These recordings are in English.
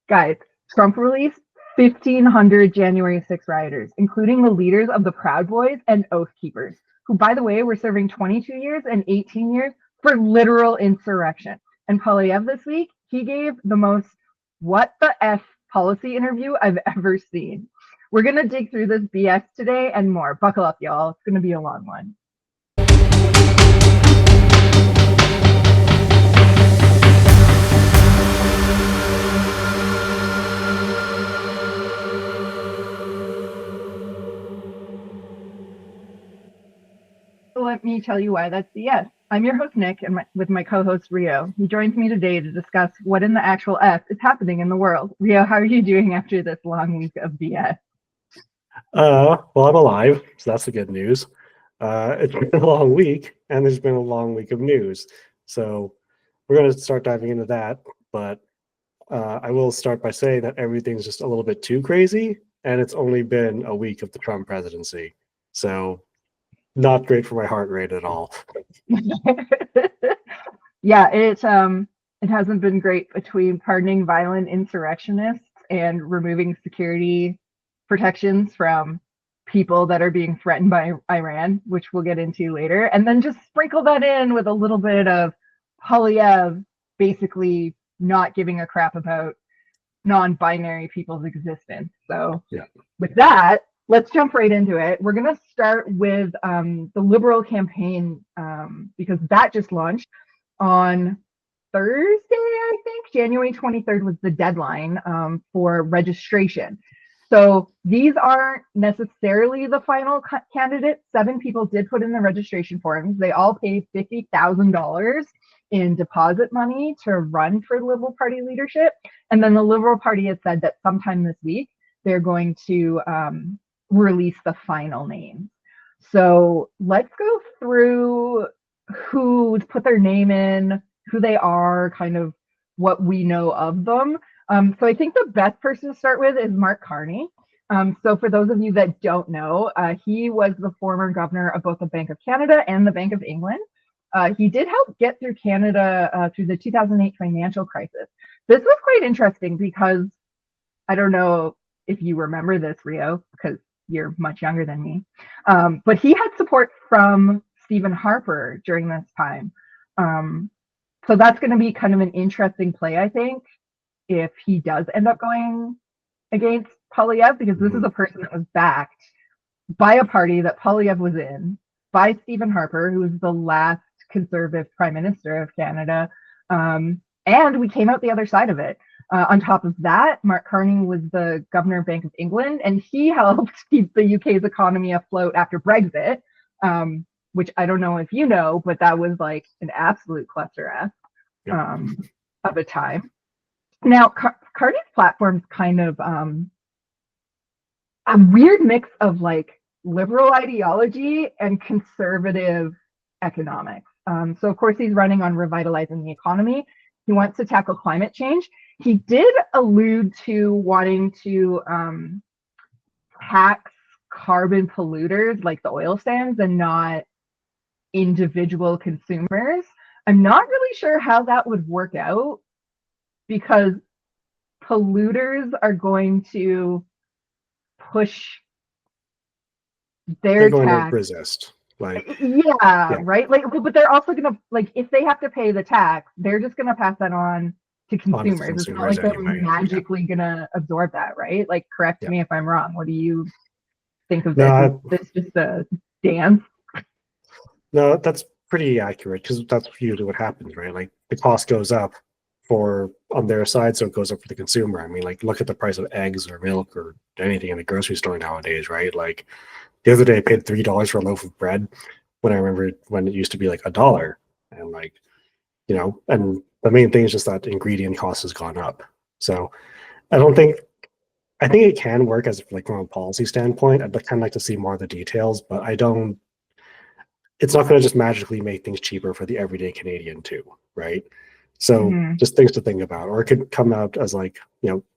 Guys, Trump released 1,500 January 6 rioters, including the leaders of the Proud Boys and Oath Keepers, who, by the way, were serving 22 years and 18 years for literal insurrection. And Poilievre this week, he gave the most what the F policy interview I've ever seen. We're going to dig through this BS today and more. Buckle up, y'all. It's going to be a long one. Let me tell you why that's BS. I'm your host, Nick, and with my co-host, Rio. He joins me today to discuss what in the actual F is happening in the world. Rio, how are you doing after this long week of BS? Well, I'm alive, so that's the good news. It's been a long week, and there's been a long week of news. So we're going to start diving into that, but I will start by saying that everything's just a little bit too crazy, and it's only been a week of the Trump presidency. So not great for my heart rate at all. Yeah, it hasn't been great between pardoning violent insurrectionists and removing security protections from people that are being threatened by Iran, which we'll get into later, and then just sprinkle that in with a little bit of Poilievre basically not giving a crap about non-binary people's existence. So yeah. With that, let's jump right into it. We're going to start with the Liberal campaign because that just launched on Thursday, I think. January 23rd was the deadline for registration. So these aren't necessarily the final candidates. 7 people did put in the registration forms. They all paid $50,000 in deposit money to run for Liberal Party leadership. And then the Liberal Party has said that sometime this week, they're going to release the final names. So let's go through who's put their name in, who they are, kind of what we know of them. So I think the best person to start with is Mark Carney. So for those of you that don't know, he was the former governor of both the Bank of Canada and the Bank of England. He did help get through Canada through the 2008 financial crisis. This was quite interesting because I don't know if you remember this, Rio, because you're much younger than me. But he had support from Stephen Harper during this time. So that's going to be kind of an interesting play, I think, if he does end up going against Poilievre, because this is a person that was backed by a party that Poilievre was in, by Stephen Harper, who was the last Conservative Prime Minister of Canada. And we came out the other side of it. On top of that, Mark Carney was the governor of Bank of England, and he helped keep the UK's economy afloat after Brexit, which I don't know if you know, but that was like an absolute cluster F of a time. Now, Carney's platform's kind of a weird mix of like liberal ideology and conservative economics. So, of course, he's running on revitalizing the economy. He wants to tackle climate change. He did allude to wanting to tax carbon polluters like the oil sands and not individual consumers. I'm not really sure how that would work out because polluters are going to push their tax. To resist. Yeah, right? Like, but they're also gonna, like, if they have to pay the tax, they're just gonna pass that on to consumers. It's not like they're magically gonna absorb that, right? Like, correct me if I'm wrong. What do you think of this? Is this just a dance? No, that's pretty accurate because that's usually what happens, right? Like, the cost goes up on their side, so it goes up for the consumer. I mean, like, look at the price of eggs or milk or anything in the grocery store nowadays, right? Like, the other day I paid $3 for a loaf of bread when I remember when it used to be like $1. And like, and the main thing is just that ingredient cost has gone up. So I think it can work as like from a policy standpoint. I'd kind of like to see more of the details, but it's not going to just magically make things cheaper for the everyday Canadian too, right? So just things to think about. Or it could come out as like,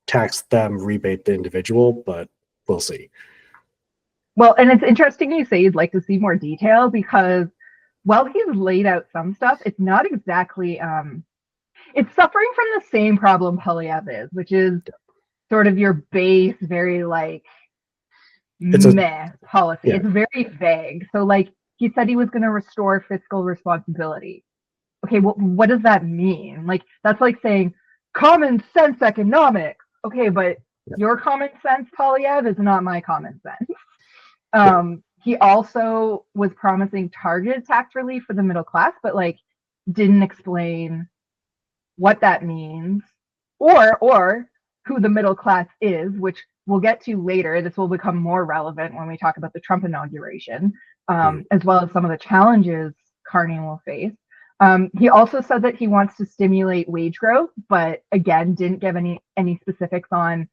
tax them, rebate the individual, but we'll see. Well, and it's interesting you say you'd like to see more detail because while he's laid out some stuff, it's not exactly it's suffering from the same problem Poilievre is, which is sort of your base, very like It's a meh policy. yeah, It's very vague. So like he said he was going to restore fiscal responsibility. Okay, well, what does that mean? Like that's like saying common sense economics. Okay, but yeah, your common sense, Poilievre, is not my common sense. yeah, He also was promising targeted tax relief for the middle class, but like didn't explain what that means or who the middle class is, which we'll get to later. This will become more relevant when we talk about the Trump inauguration, mm, as well as some of the challenges Carney will face. He also said that he wants to stimulate wage growth, but again, didn't give any specifics on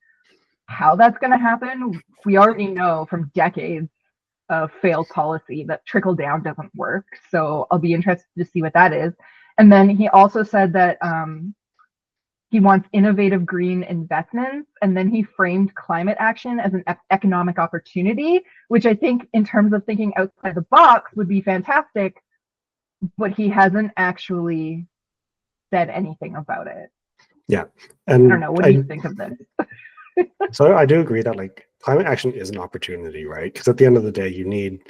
how that's going to happen. We already know from decades of failed policy that trickle down doesn't work. So I'll be interested to see what that is. And then he also said that he wants innovative green investments. And then he framed climate action as an economic opportunity, which I think, in terms of thinking outside the box, would be fantastic. But he hasn't actually said anything about it. yeah. I don't And know. What do you think of this? so I do agree that like climate action is an opportunity, right? Because at the end of the day, you need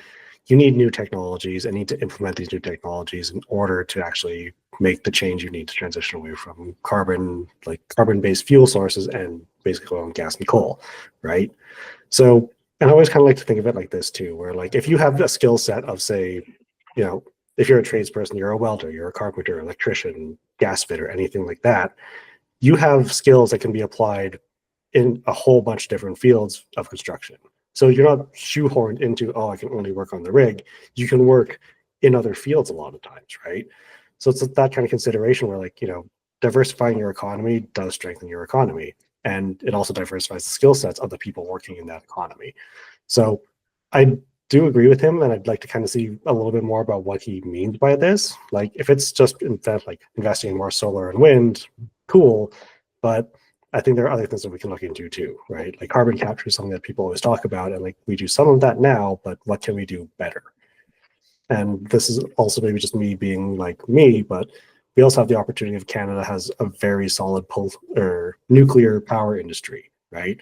new technologies and need to implement these new technologies in order to actually make the change you need to transition away from carbon-based fuel sources and basically oil and gas and coal, right? So, and I always kind of like to think of it like this too, where like if you have a skill set of, say, you know, if you're a tradesperson, you're a welder, you're a carpenter, electrician, gas fitter, anything like that, you have skills that can be applied in a whole bunch of different fields of construction. So you're not shoehorned into, oh, I can only work on the rig. You can work in other fields a lot of times, right? So it's that kind of consideration where, like, you know, diversifying your economy does strengthen your economy. And it also diversifies the skill sets of the people working in that economy. So I do agree with him, and I'd like to kind of see a little bit more about what he means by this. Like, if it's just in fact like investing in more solar and wind, cool. But I think there are other things that we can look into too, right? Like carbon capture is something that people always talk about, and like we do some of that now, but what can we do better? And this is also maybe just me being like me, but we also have the opportunity of Canada has a very solid nuclear power industry, right?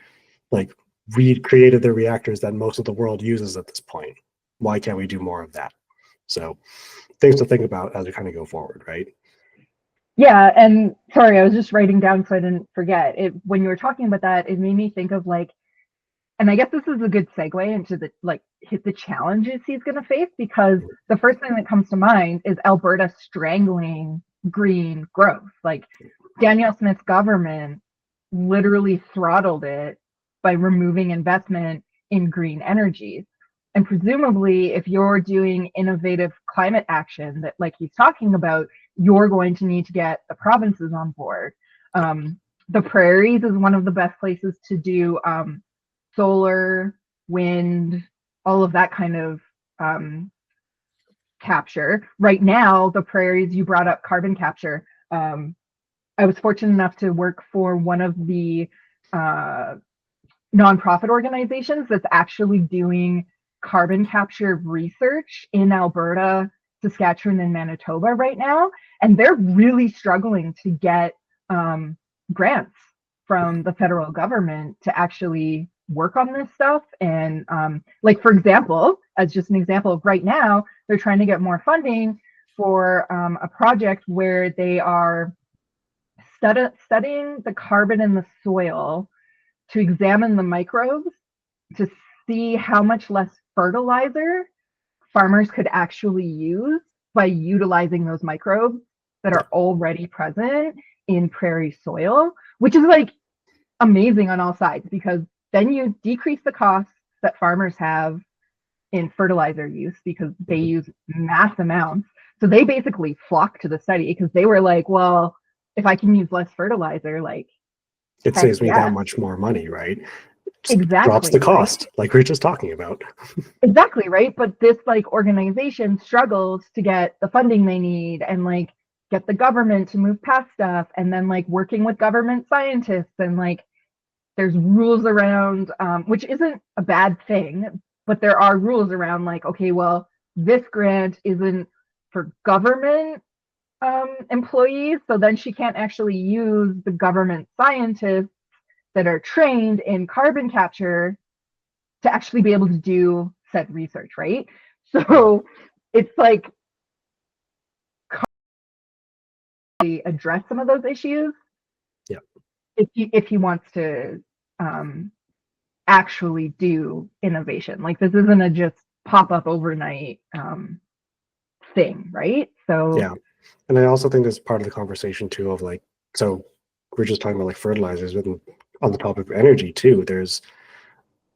Like we created the reactors that most of the world uses at this point. Why can't we do more of that? So things to think about as we kind of go forward, right? Yeah, and sorry, I was just writing down so I didn't forget. It when you were talking about that, it made me think of like, and I guess this is a good segue into the like hit the challenges he's going to face, because the first thing that comes to mind is Alberta strangling green growth. Like Danielle Smith's government literally throttled it by removing investment in green energies. And presumably, if you're doing innovative climate action that, like he's talking about, you're going to need to get the provinces on board. The prairies is one of the best places to do solar, wind, all of that kind of capture. Right now, the prairies, you brought up carbon capture. I was fortunate enough to work for one of the nonprofit organizations that's actually doing carbon capture research in Alberta, Saskatchewan, and Manitoba right now. And they're really struggling to get grants from the federal government to actually work on this stuff. And like, for example, as just an example, right now, they're trying to get more funding for a project where they are studying the carbon in the soil to examine the microbes to see how much less fertilizer farmers could actually use by utilizing those microbes that are already present in prairie soil, which is like amazing on all sides, because then you decrease the costs that farmers have in fertilizer use because they use mass amounts. So they basically flocked to the study because they were like, well, if I can use less fertilizer, like, It heck saves me that yeah. much more money, right? Just drops the Exactly, right? cost, like we were just talking about. Exactly, right? But this like organization struggles to get the funding they need and like get the government to move past stuff, and then like working with government scientists, and like there's rules around which isn't a bad thing, but there are rules around like, okay, well, this grant isn't for government employees. So then she can't actually use the government scientists that are trained in carbon capture to actually be able to do said research, right? So it's like address some of those issues. Yeah. If he wants to actually do innovation, like this isn't a just pop up overnight thing, right? So Yeah. And I also think there's part of the conversation too of like, so we're just talking about like fertilizers, but on the topic of energy too, there's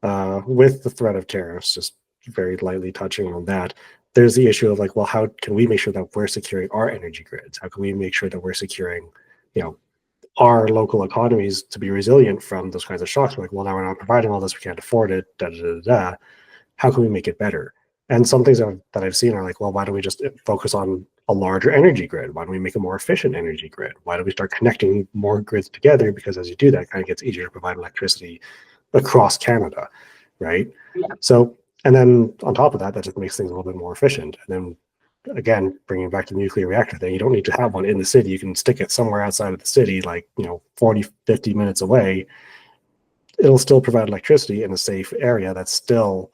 with the threat of tariffs, just very lightly touching on that, there's the issue of like, well, how can we make sure that we're securing our energy grids? How can we make sure that we're securing, you know, our local economies to be resilient from those kinds of shocks? We're like, well, now we're not providing all this, we can't afford it, da da da da. How can we make it better? And some things that I've seen are like, well, why don't we just focus on a larger energy grid? Why don't we make a more efficient energy grid? Why don't we start connecting more grids together? Because as you do that, it kind of gets easier to provide electricity across Canada, right? yeah. So, and then on top of that, that just makes things a little bit more efficient. And then again, bringing back the nuclear reactor thing, you don't need to have one in the city. You can stick it somewhere outside of the city, like, 40, 50 minutes away. It'll still provide electricity in a safe area that's still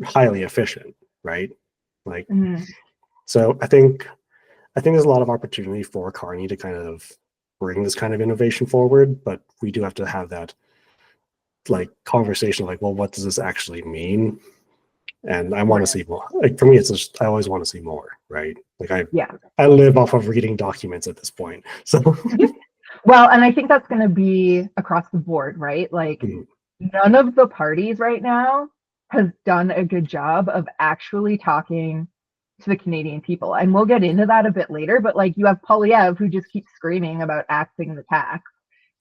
highly efficient, right? Like, so I think there's a lot of opportunity for Carney to kind of bring this kind of innovation forward, but we do have to have that like conversation, like, well, what does this actually mean? And I want to see more. Like for me, it's just I always want to see more, right? Like I live off of reading documents at this point. So well, and I think that's going to be across the board, right? Like none of the parties right now has done a good job of actually talking to the Canadian people. And we'll get into that a bit later, but like you have Poilievre who just keeps screaming about axing the tax,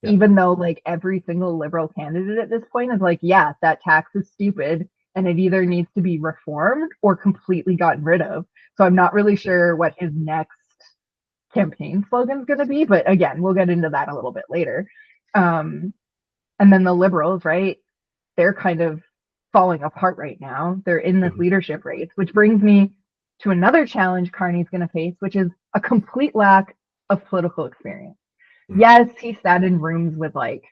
even though like every single Liberal candidate at this point is like, yeah, that tax is stupid and it either needs to be reformed or completely gotten rid of. So I'm not really sure what his next campaign slogan is going to be, but again, we'll get into that a little bit later. And then the Liberals, right? They're kind of falling apart right now. They're in this leadership race, which brings me to another challenge Carney's going to face, which is a complete lack of political experience. Yes, he sat in rooms with like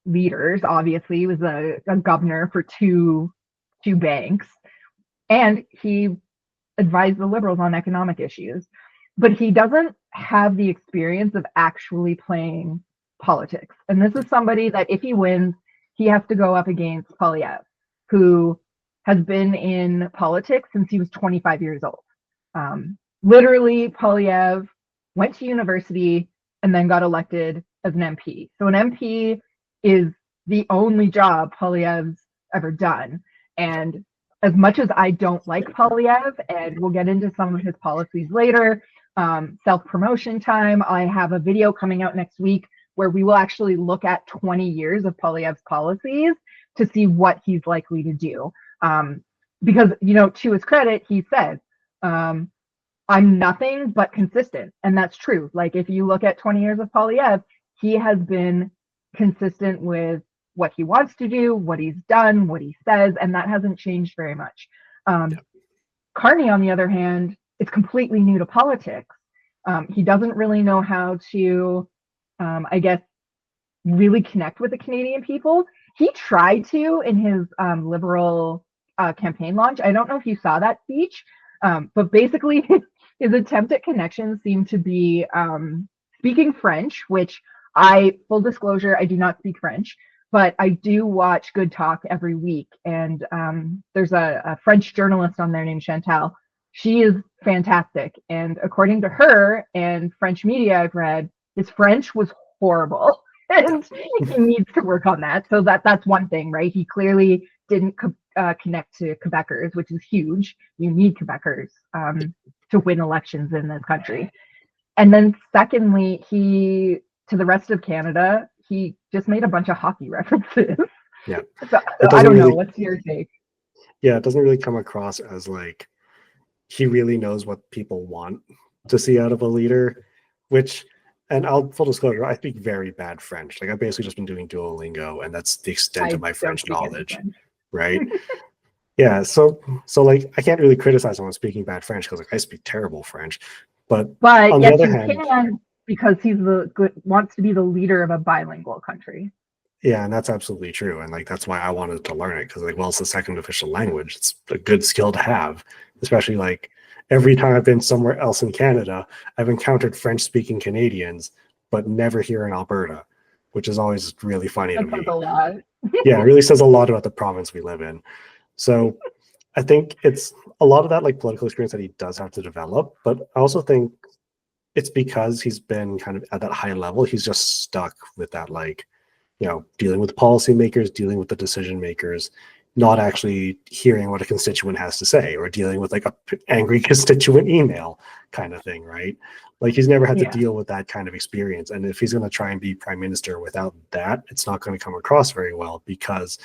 leaders. Obviously, he was a governor for two banks, and he advised the Liberals on economic issues. But he doesn't have the experience of actually playing politics. And this is somebody that if he wins, he has to go up against Poilievre, who has been in politics since he was 25 years old. Literally, Poilievre went to university and then got elected as an MP. So an MP is the only job Poilievre's ever done. And as much as I don't like Poilievre, and we'll get into some of his policies later, self-promotion time, I have a video coming out next week where we will actually look at 20 years of Poilievre's policies to see what he's likely to do. Because, to his credit, he said, I'm nothing but consistent. And that's true. Like if you look at 20 years of Poilievre, he has been consistent with what he wants to do, what he's done, what he says, and that hasn't changed very much. Carney, on the other hand, is completely new to politics. He doesn't really know how to, I guess, really connect with the Canadian people. He tried to in his Liberal campaign launch. I don't know if you saw that speech, but basically his attempt at connection seemed to be speaking French, which full disclosure, I do not speak French, but I do watch Good Talk every week. And there's a French journalist on there named Chantal. She is fantastic. And according to her and French media I've read, his French was horrible. And he needs to work on that. So that's one thing, right? He clearly didn't connect to Quebecers, which is huge. You need Quebecers to win elections in this country. And then secondly, to the rest of Canada, he just made a bunch of hockey references. Yeah. So I don't know. What's your take? Yeah, it doesn't really come across as like he really knows what people want to see out of a leader, and I'll full disclosure, I speak very bad French. Like I've basically just been doing Duolingo, and that's the extent of my French knowledge, right? Yeah, so like I can't really criticize someone speaking bad French because like I speak terrible French, But But on the yes, other he hand, can because he's wants to be the leader of a bilingual country. yeah, and that's absolutely true. And like that's why I wanted to learn it, because like, well, it's the second official language. It's a good skill to have, especially like every time I've been somewhere else in Canada, I've encountered French speaking Canadians, but never here in Alberta, which is always really funny to That says me. a lot. Yeah, it really says a lot about the province we live in. So I think it's a lot of that like political experience that he does have to develop, but I also think it's because he's been kind of at that high level, he's just stuck with that, like, dealing with policymakers, dealing with the decision makers, not actually hearing what a constituent has to say, or dealing with like a angry constituent email kind of thing, right? Like he's never had to Yeah. deal with that kind of experience. And if he's going to try and be prime minister without that, it's not going to come across very well, because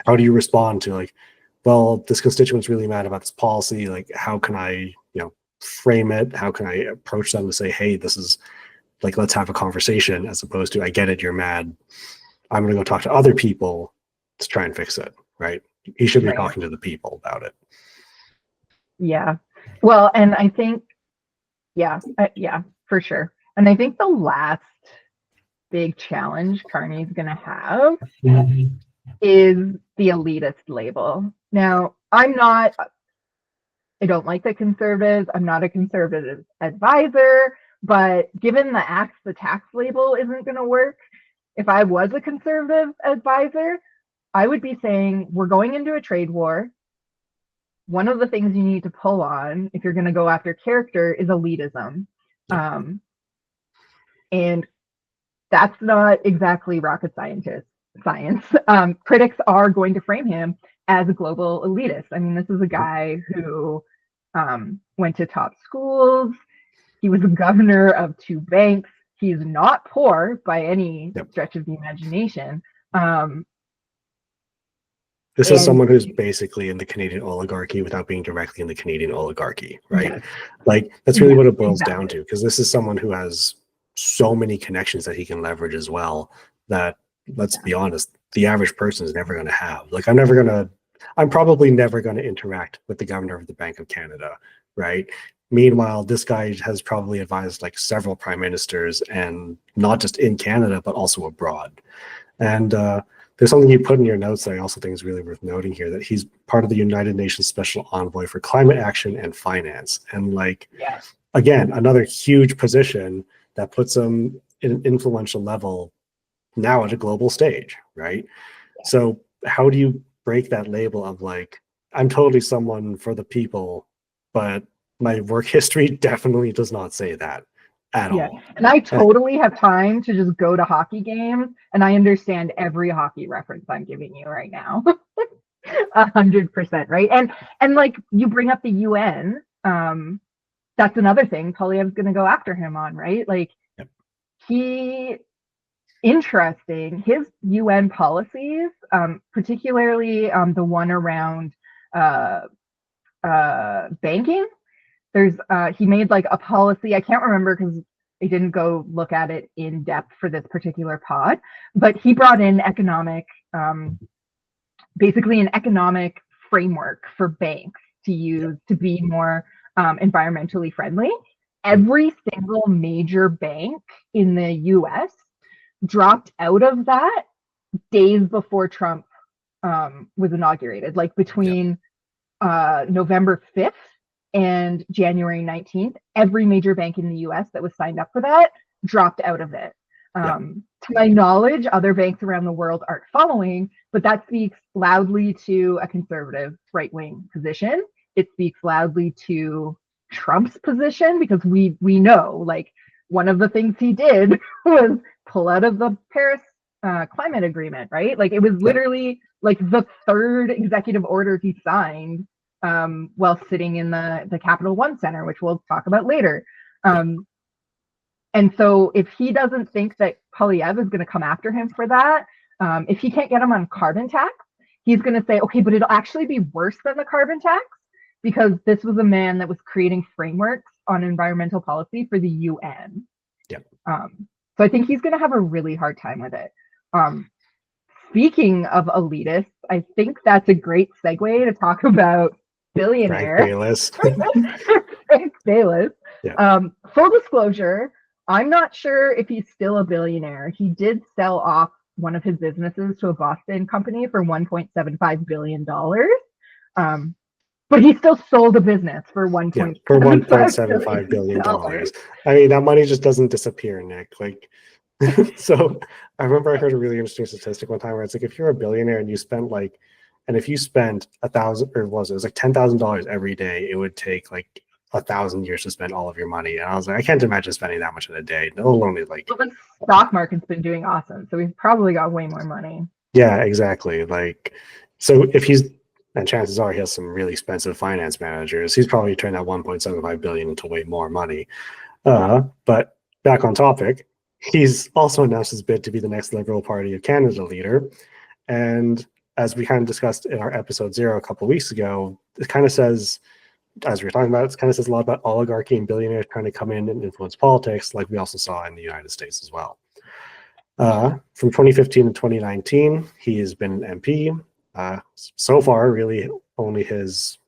how do you respond to like, well, this constituent's really mad about this policy. Like, how can I, frame it? How can I approach them to say, hey, this is like, let's have a conversation, as opposed to, I get it, you're mad, I'm going to go talk to other people to try and fix it, right? He should be Right. talking to the people about it. Yeah. Well, and I think, yeah, for sure. And I think the last big challenge Carney's going to have is the elitist label. Now, I don't like the conservatives. I'm not a conservative advisor, but given the tax label isn't going to work, if I was a conservative advisor, I would be saying we're going into a trade war. One of the things you need to pull on if you're going to go after character is elitism. And that's not exactly rocket science. Critics are going to frame him as a global elitist. I mean, this is a guy who went to top schools. He was a governor of 2 banks. He's not poor by any stretch of the imagination. This is someone who's basically in the Canadian oligarchy without being directly in the Canadian oligarchy, right? Yes. Like, that's really what it boils down to, because this is someone who has so many connections that he can leverage as well, that, let's be honest, the average person is never going to have. Like, I'm probably never going to interact with the governor of the Bank of Canada, right? Meanwhile, this guy has probably advised like several prime ministers, and not just in Canada, but also abroad. And there's something you put in your notes that I also think is really worth noting here, that he's part of the United Nations Special Envoy for Climate Action and Finance. And like, again, another huge position that puts him in an influential level now at a global stage, right? So how do you break that label of like, I'm totally someone for the people, but my work history definitely does not say that at all. And I totally have time to just go to hockey games, and I understand every hockey reference I'm giving you right now. 100%, right? And like you bring up the UN, that's another thing Poilievre's going to go after him on, right? Like interesting, his UN policies, particularly the one around banking. He made like a policy, I can't remember because I didn't go look at it in depth for this particular pod, but he brought in basically an economic framework for banks to use to be more environmentally friendly. Every single major bank in the US dropped out of that days before Trump was inaugurated, like between November 5th and January 19th, every major bank in the US that was signed up for that dropped out of it. To my knowledge, other banks around the world aren't following, but that speaks loudly to a conservative right-wing position. It speaks loudly to Trump's position, because we know, like, one of the things he did was pull out of the Paris climate agreement, right? Like, it was literally like the 3rd executive order he signed while sitting in the Capital One Center, which we'll talk about later. And so if he doesn't think that Poilievre is going to come after him for that, if he can't get him on carbon tax, he's going to say, okay, but it'll actually be worse than the carbon tax, because this was a man that was creating frameworks on environmental policy for the UN. So I think he's going to have a really hard time with it. Speaking of elitists, I think that's a great segue to talk about billionaire Frank Bayless. Frank Bayless. Yeah. Full disclosure, I'm not sure if he's still a billionaire. He did sell off one of his businesses to a Boston company for $1.75 billion. But he still sold a business for Yeah, for $1.75 $1.75 billion. billion. I mean, that money just doesn't disappear, Nick. Like, so I remember I heard a really interesting statistic one time where it's like if you're a billionaire and you spent like, and if you spent $1,000 or it was like $10,000 every day, it would take like 1,000 years to spend all of your money. And I was like, I can't imagine spending that much in a day. No, only like, Well, the stock market's been doing awesome, so he's probably got way more money. yeah, exactly. Like, so if he's, and chances are he has some really expensive finance managers, he's probably turned that 1.75 billion into way more money. But back on topic, he's also announced his bid to be the next Liberal Party of Canada leader. And as we kind of discussed in our episode 0 a couple of weeks ago, it kind of says, as we were talking about, it kind of says a lot about oligarchy and billionaires trying to come in and influence politics, like we also saw in the United States as well. From 2015 to 2019, he has been an MP. So far, really only his,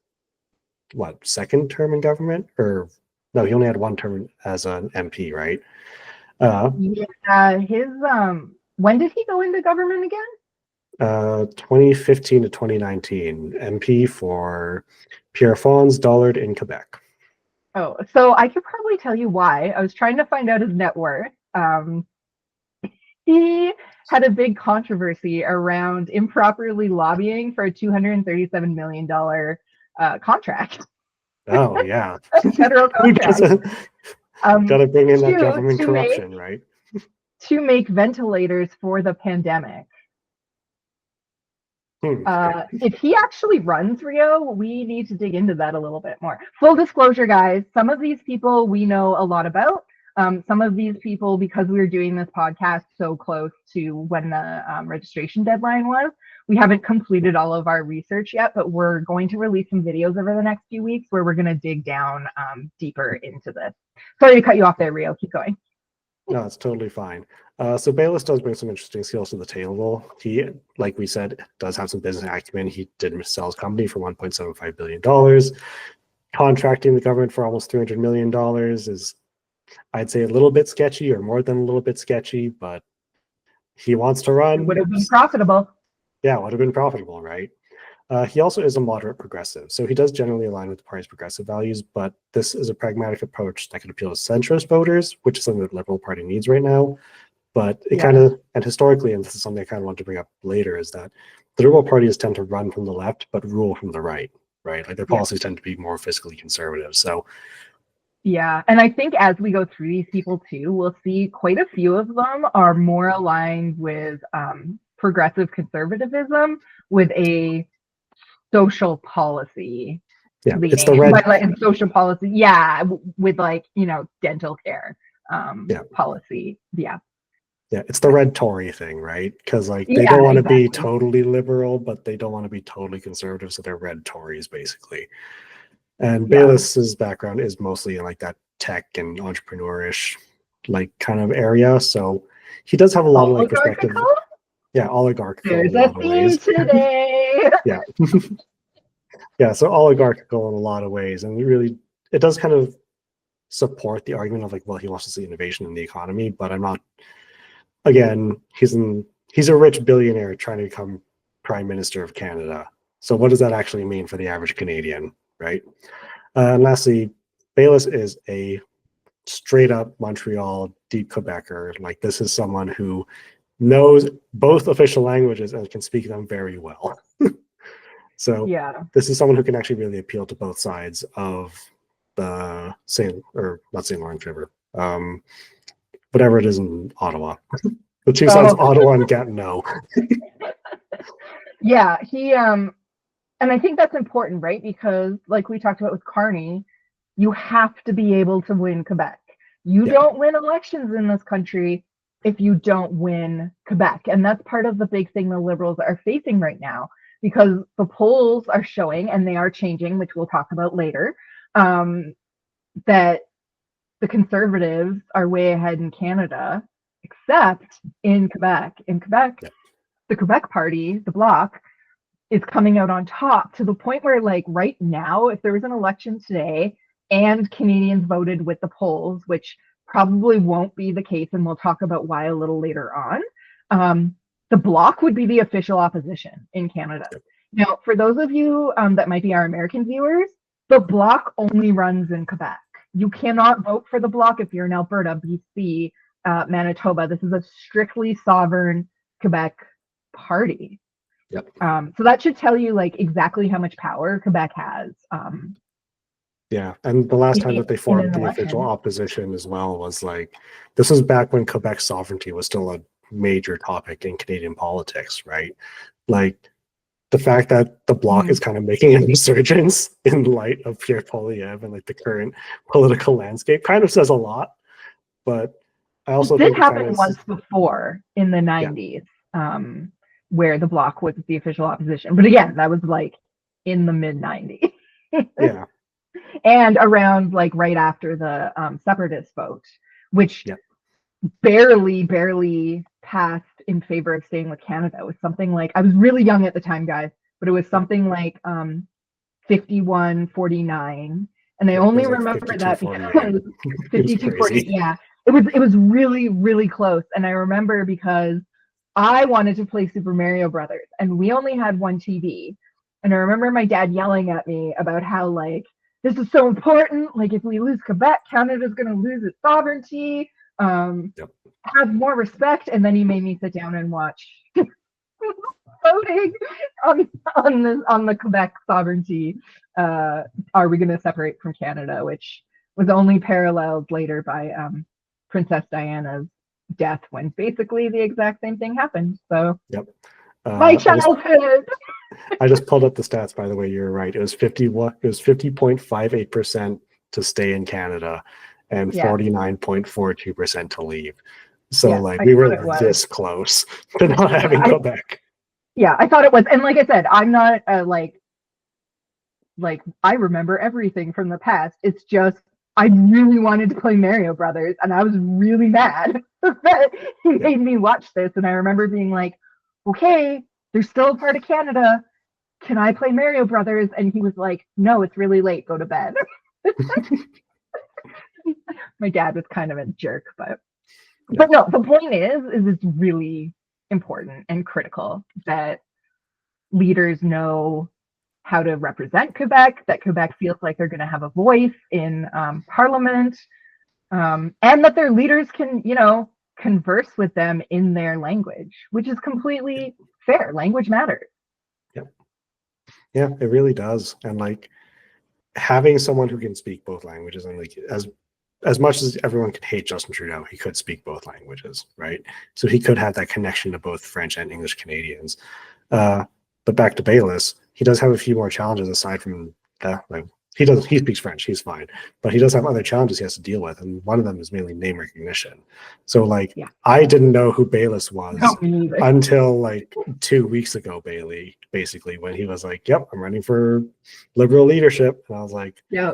second term in government? Or no, he only had one term as an MP, right? When did he go into government again? 2015 to 2019, MP for Pierre Poilievre in Quebec. Oh, so I could probably tell you why. I was trying to find out his net worth. He had a big controversy around improperly lobbying for a $237 million contract. Oh, yeah. Federal contract. Got to bring in that government corruption, right? To make ventilators for the pandemic. If he actually runs Rio, we need to dig into that a little bit more. Full disclosure, guys, some of these people we know a lot about. Some of these people, because we were doing this podcast so close to when the registration deadline was, we haven't completed all of our research yet, but we're going to release some videos over the next few weeks where we're going to dig down deeper into this. Sorry to cut you off there, Rio. Keep going. No, it's totally fine. So Bayless does bring some interesting skills to the table. He, like we said, does have some business acumen. He did sell his company for $1.75 billion. Contracting the government for almost $300 million is, I'd say, a little bit sketchy, or more than a little bit sketchy, but he wants to run. It would have been profitable. Yeah, it would have been profitable, right? He also is a moderate progressive, so he does generally align with the party's progressive values, but this is a pragmatic approach that could appeal to centrist voters, which is something that the Liberal Party needs right now. But it kind of, and historically, and this is something I kind of want to bring up later, is that the Liberal parties tend to run from the left, but rule from the right? Like their policies tend to be more fiscally conservative. So yeah, and I think as we go through these people too, we'll see quite a few of them are more aligned with progressive conservatism with a social policy. Yeah, it's the red social policy. Yeah, with dental care policy. Yeah. Yeah, it's the red Tory thing, right? Because they don't want to be totally liberal, but they don't want to be totally conservative, so they're red Tories basically. And Bayless's background is mostly in that tech and entrepreneurish kind of area, so he does have a lot of perspective. Yeah, oligarchical. There's a theme today. Yeah. Yeah, so oligarchical in a lot of ways, and it does kind of support the argument of he wants to see innovation in the economy, but I'm not. Again, he's a rich billionaire trying to become Prime Minister of Canada. So what does that actually mean for the average Canadian, right? And lastly, Bayless is a straight up Montreal deep Quebecer. This is someone who knows both official languages and can speak them very well. So this is someone who can actually really appeal to both sides of the not St. Lawrence River. Whatever it is in Ottawa. The two sides of Ottawa and Gatineau. Yeah, and I think that's important, right? Because like we talked about with Carney, you have to be able to win Quebec. You don't win elections in this country if you don't win Quebec. And that's part of the big thing the Liberals are facing right now, because the polls are showing, and they are changing, which we'll talk about later, that the Conservatives are way ahead in Canada, except in Quebec. In Quebec, the Quebec Party, the Bloc, is coming out on top to the point where right now, if there was an election today and Canadians voted with the polls, which probably won't be the case, and we'll talk about why a little later on, the Bloc would be the official opposition in Canada. Now, for those of you that might be our American viewers, the Bloc only runs in Quebec. You cannot vote for the Bloc if you're in Alberta, BC, Manitoba. This is a strictly sovereign Quebec party. Yep. So that should tell you like exactly how much power Quebec has. Yeah, and the last time that they formed the official opposition as well was like, this was back when Quebec sovereignty was still a major topic in Canadian politics, right? Like the fact that the Bloc is kind of making a resurgence in light of Pierre Poilievre and like the current political landscape kind of says a lot. But I also think this happened once before in the 90s, where the Bloc was the official opposition. But again, that was like in the mid 90s. Yeah. And around like right after the separatist vote, which barely passed in favor of staying with Canada. It was something like, I was really young at the time, guys, but it was something like 51-49. And I only remember that because 52-48. Yeah, it was really, really close. And I remember because I wanted to play Super Mario Brothers, and we only had one TV. And I remember my dad yelling at me about how like, this is so important. Like if we lose Quebec, Canada's going to lose its sovereignty. Have more respect. And then he made me sit down and watch voting on the Quebec sovereignty. Are we going to separate from Canada? Which was only paralleled later by Princess Diana's death, when basically the exact same thing happened. So my childhood. I just pulled up the stats, by the way. You're right. It was 50.58% to stay in Canada and 49.42% to leave. So like we were this close to not having Quebec. Yeah, I thought it was. And like I said, I'm not like I remember everything from the past. It's just I really wanted to play Mario Brothers, and I was really mad that he made me watch this. And I remember being like, okay, they're still a part of Canada. Can I play Mario Brothers? And he was like, no, it's really late. Go to bed. My dad was kind of a jerk, but no, the point is it's really important and critical that leaders know how to represent Quebec, that Quebec feels like they're going to have a voice in Parliament, and that their leaders can, converse with them in their language, which is completely fair. Language matters. Yeah, it really does. And like having someone who can speak both languages, and like as much as everyone could hate Justin Trudeau, he could speak both languages, right? So he could have that connection to both French and English Canadians. But back to Bayless, he does have a few more challenges aside from that. Like he speaks French, he's fine, but he does have other challenges he has to deal with, and one of them is mainly name recognition. So like I didn't know who Bayless was until like 2 weeks ago, basically when he was like, yep, I'm running for Liberal leadership, and I was like, I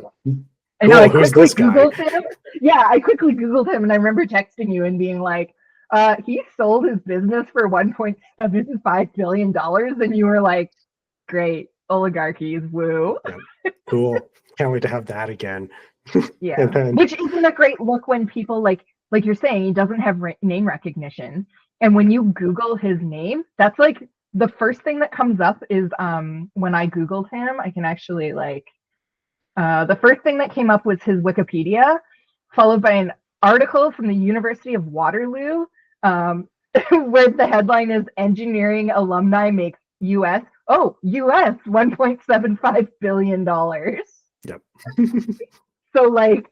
know. I quickly Googled him. Yeah, I quickly Googled him, and I remember texting you and being like, he sold his business for $1.75 billion, and you were like, great, oligarchies, woo. Cool. Can't wait to have that again. Which isn't a great look when people like you're saying, he doesn't have name recognition, and when you Google his name, that's like the first thing that comes up is when I Googled him, I can actually the first thing that came up was his Wikipedia, followed by an article from the University of Waterloo, where the headline is "Engineering Alumni Makes U.S. $1.75 billion." Yep. So like,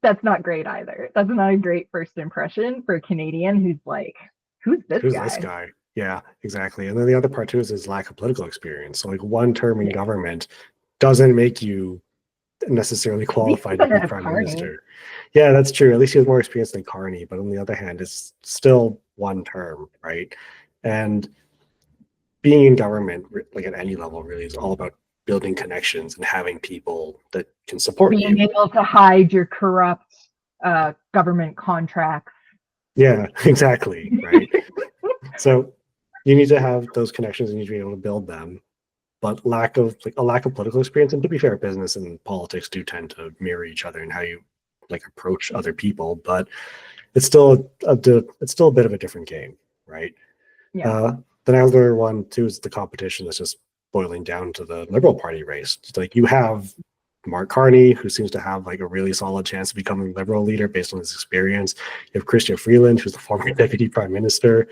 that's not great either. That's not a great first impression for a Canadian who's like, who's this guy? Yeah, exactly. And then the other part too is his lack of political experience. So like one term in government doesn't make you necessarily qualified to be prime minister. Yeah, that's true. At least he has more experience than Carney, but on the other hand, it's still one term, right? And being in government, like at any level, really is all about building connections and having people that can support you. Being able to hide your corrupt government contracts. Yeah, exactly. Right. So you need to have those connections, and you need to be able to build them. but a lack of political experience. And to be fair, business and politics do tend to mirror each other in how you like approach other people, but it's still it's still a bit of a different game, right? Yeah. The other one too is the competition that's just boiling down to the Liberal Party race. It's like you have Mark Carney, who seems to have like a really solid chance of becoming Liberal leader based on his experience. You have Chrystia Freeland, who's the former Deputy Prime Minister.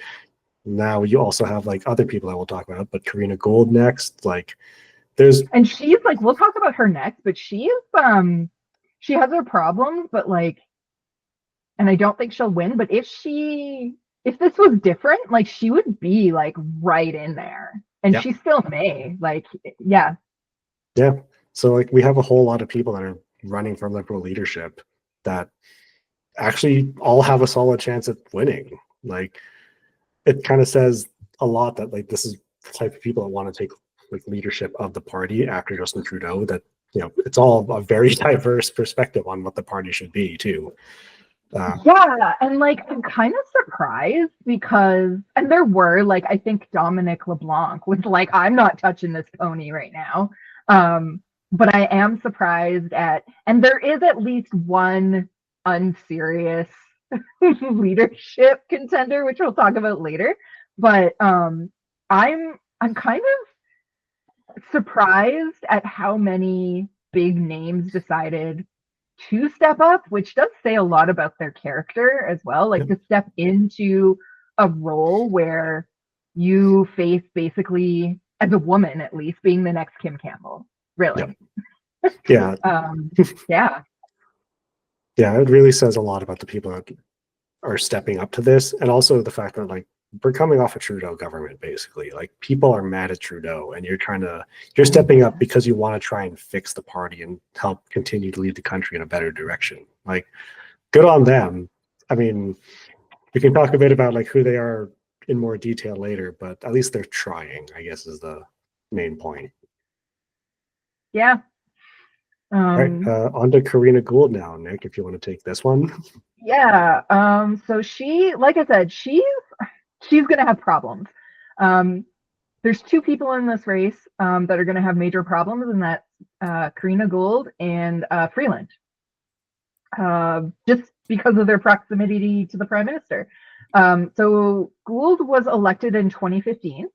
Now you also have like other people that we'll talk about, but Karina Gould next. Like there's And she's like, we'll talk about her next, but she has her problems, but like, and I don't think she'll win, but if this was different, like she would be like right in there. And yeah. she still may. Like, yeah. Yeah. So like we have a whole lot of people that are running for Liberal leadership that actually all have a solid chance at winning. Like it kind of says a lot that like this is the type of people that want to take like leadership of the party after Justin Trudeau, that it's all a very diverse perspective on what the party should be too. Yeah, and like I'm kind of surprised because, and there were like, I think Dominic LeBlanc was like, I'm not touching this pony right now. But I am surprised and there is at least one unserious leadership contender, which we'll talk about later. But I'm kind of surprised at how many big names decided to step up, which does say a lot about their character as well. Like to step into a role where you face basically, as a woman at least, being the next Kim Campbell. Really. Yeah. Yeah. Yeah, it really says a lot about the people that are stepping up to this, and also the fact that like we're coming off a Trudeau government basically. Like people are mad at Trudeau, and you're stepping up because you want to try and fix the party and help continue to lead the country in a better direction. Like good on them. I mean, we can talk a bit about like who they are in more detail later, but at least they're trying, I guess, is the main point. Yeah. All right, on to Karina Gould now, Nick, if you want to take this one. Yeah. So she, like I said, she's gonna have problems. There's two people in this race that are gonna have major problems, and that's Karina Gould and Freeland. Just because of their proximity to the Prime Minister. So Gould was elected in 2015.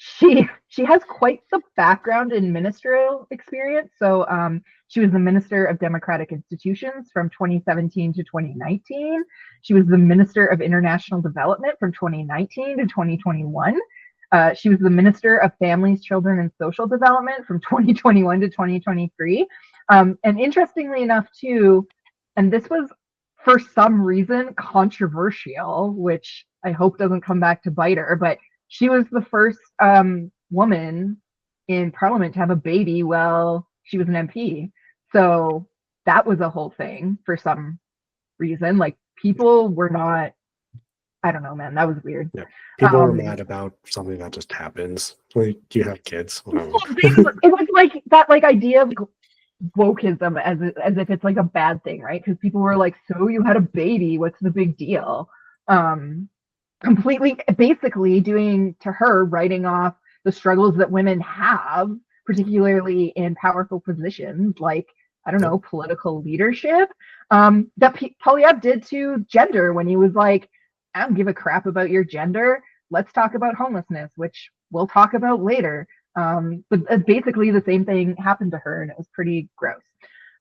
She has quite the background in ministerial experience. So she was the Minister of Democratic Institutions from 2017 to 2019. She was the Minister of International Development from 2019 to 2021. She was the Minister of Families, Children, and Social Development from 2021 to 2023. And interestingly enough, too, and this was for some reason controversial, which I hope doesn't come back to bite her, but she was the first woman in Parliament to have a baby while she was an MP. So that was a whole thing for some reason. Like people were not, I don't know, man, that was weird. Yeah. People were mad about something that just happens. Like, do you have kids? It was like that like idea of wokeism as if it's like a bad thing, right? Because people were like, so you had a baby, what's the big deal? Completely basically doing to her, writing off the struggles that women have, particularly in powerful positions like, I don't know, political leadership, that Poilievre did to gender when he was like, I don't give a crap about your gender, let's talk about homelessness, which we'll talk about later. But basically the same thing happened to her, and it was pretty gross.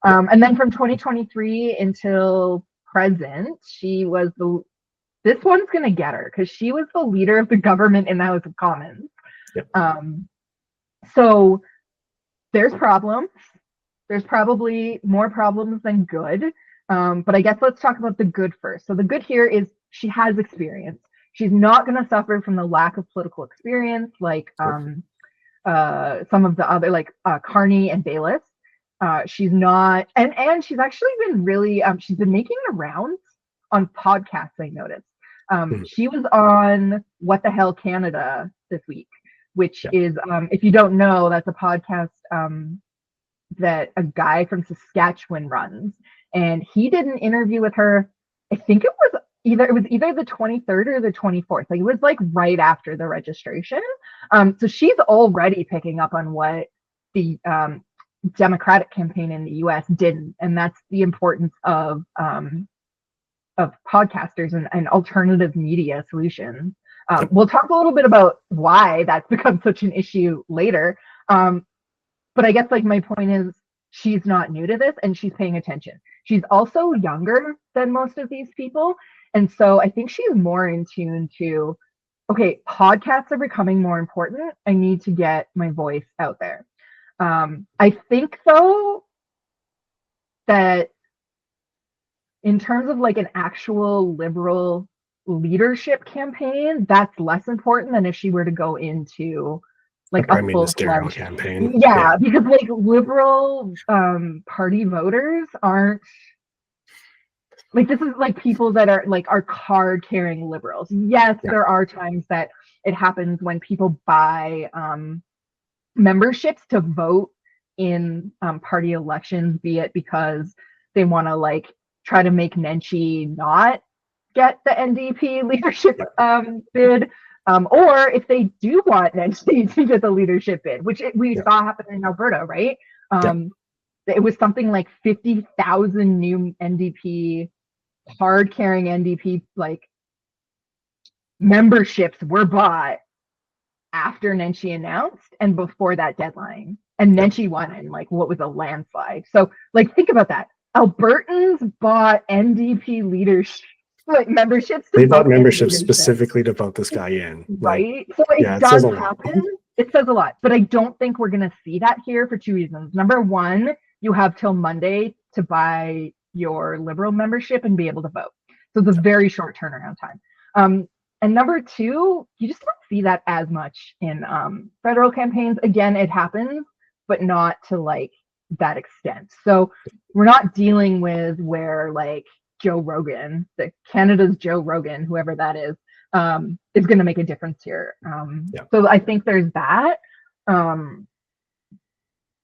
And then from 2023 until present, she was this one's going to get her because she was the leader of the government in the House of Commons. So there's problems. There's probably more problems than good. But I guess let's talk about the good first. So the good here is she has experience. She's not going to suffer from the lack of political experience like some of the other, like Carney and Bayless. She's not, and she's actually been really, she's been making the rounds on podcasts, I noticed. She was on What the Hell Canada this week, which is, if you don't know, that's a podcast that a guy from Saskatchewan runs. And he did an interview with her. I think it was either the 23rd or the 24th. Like it was like right after the registration. So she's already picking up on what the Democratic campaign in the US didn't, and that's the importance of podcasters and alternative media solutions. We'll talk a little bit about why that's become such an issue later. But I guess like my point is she's not new to this and she's paying attention. She's also younger than most of these people. And so I think she's more in tune to, okay, podcasts are becoming more important. I need to get my voice out there. I think though that in terms of like an actual liberal leadership campaign, that's less important than if she were to go into like a ministerial campaign. Yeah, because like liberal party voters aren't like, this is like people that are like are card carrying liberals. Yes, there are times that it happens when people buy memberships to vote in party elections, be it because they want to like try to make Nenshi not get the NDP leadership bid, or if they do want Nenshi to get the leadership bid, which we saw happen in Alberta, right? It was something like 50,000 new NDP, card-carrying NDP like memberships were bought after Nenshi announced and before that deadline. And Nenshi won in like what was a landslide. So like think about that. Albertans bought NDP leadership like memberships. They bought memberships specifically to vote this guy in. Right? So it does happen. It says a lot. But I don't think we're gonna see that here for two reasons. Number one, you have till Monday to buy your Liberal membership and be able to vote. So it's a very short turnaround time. And number two, you just don't see that as much in federal campaigns. Again, it happens, but not to like that extent. So we're not dealing with where like Joe Rogan, Canada's Joe Rogan, whoever that is going to make a difference here. So I think there's that.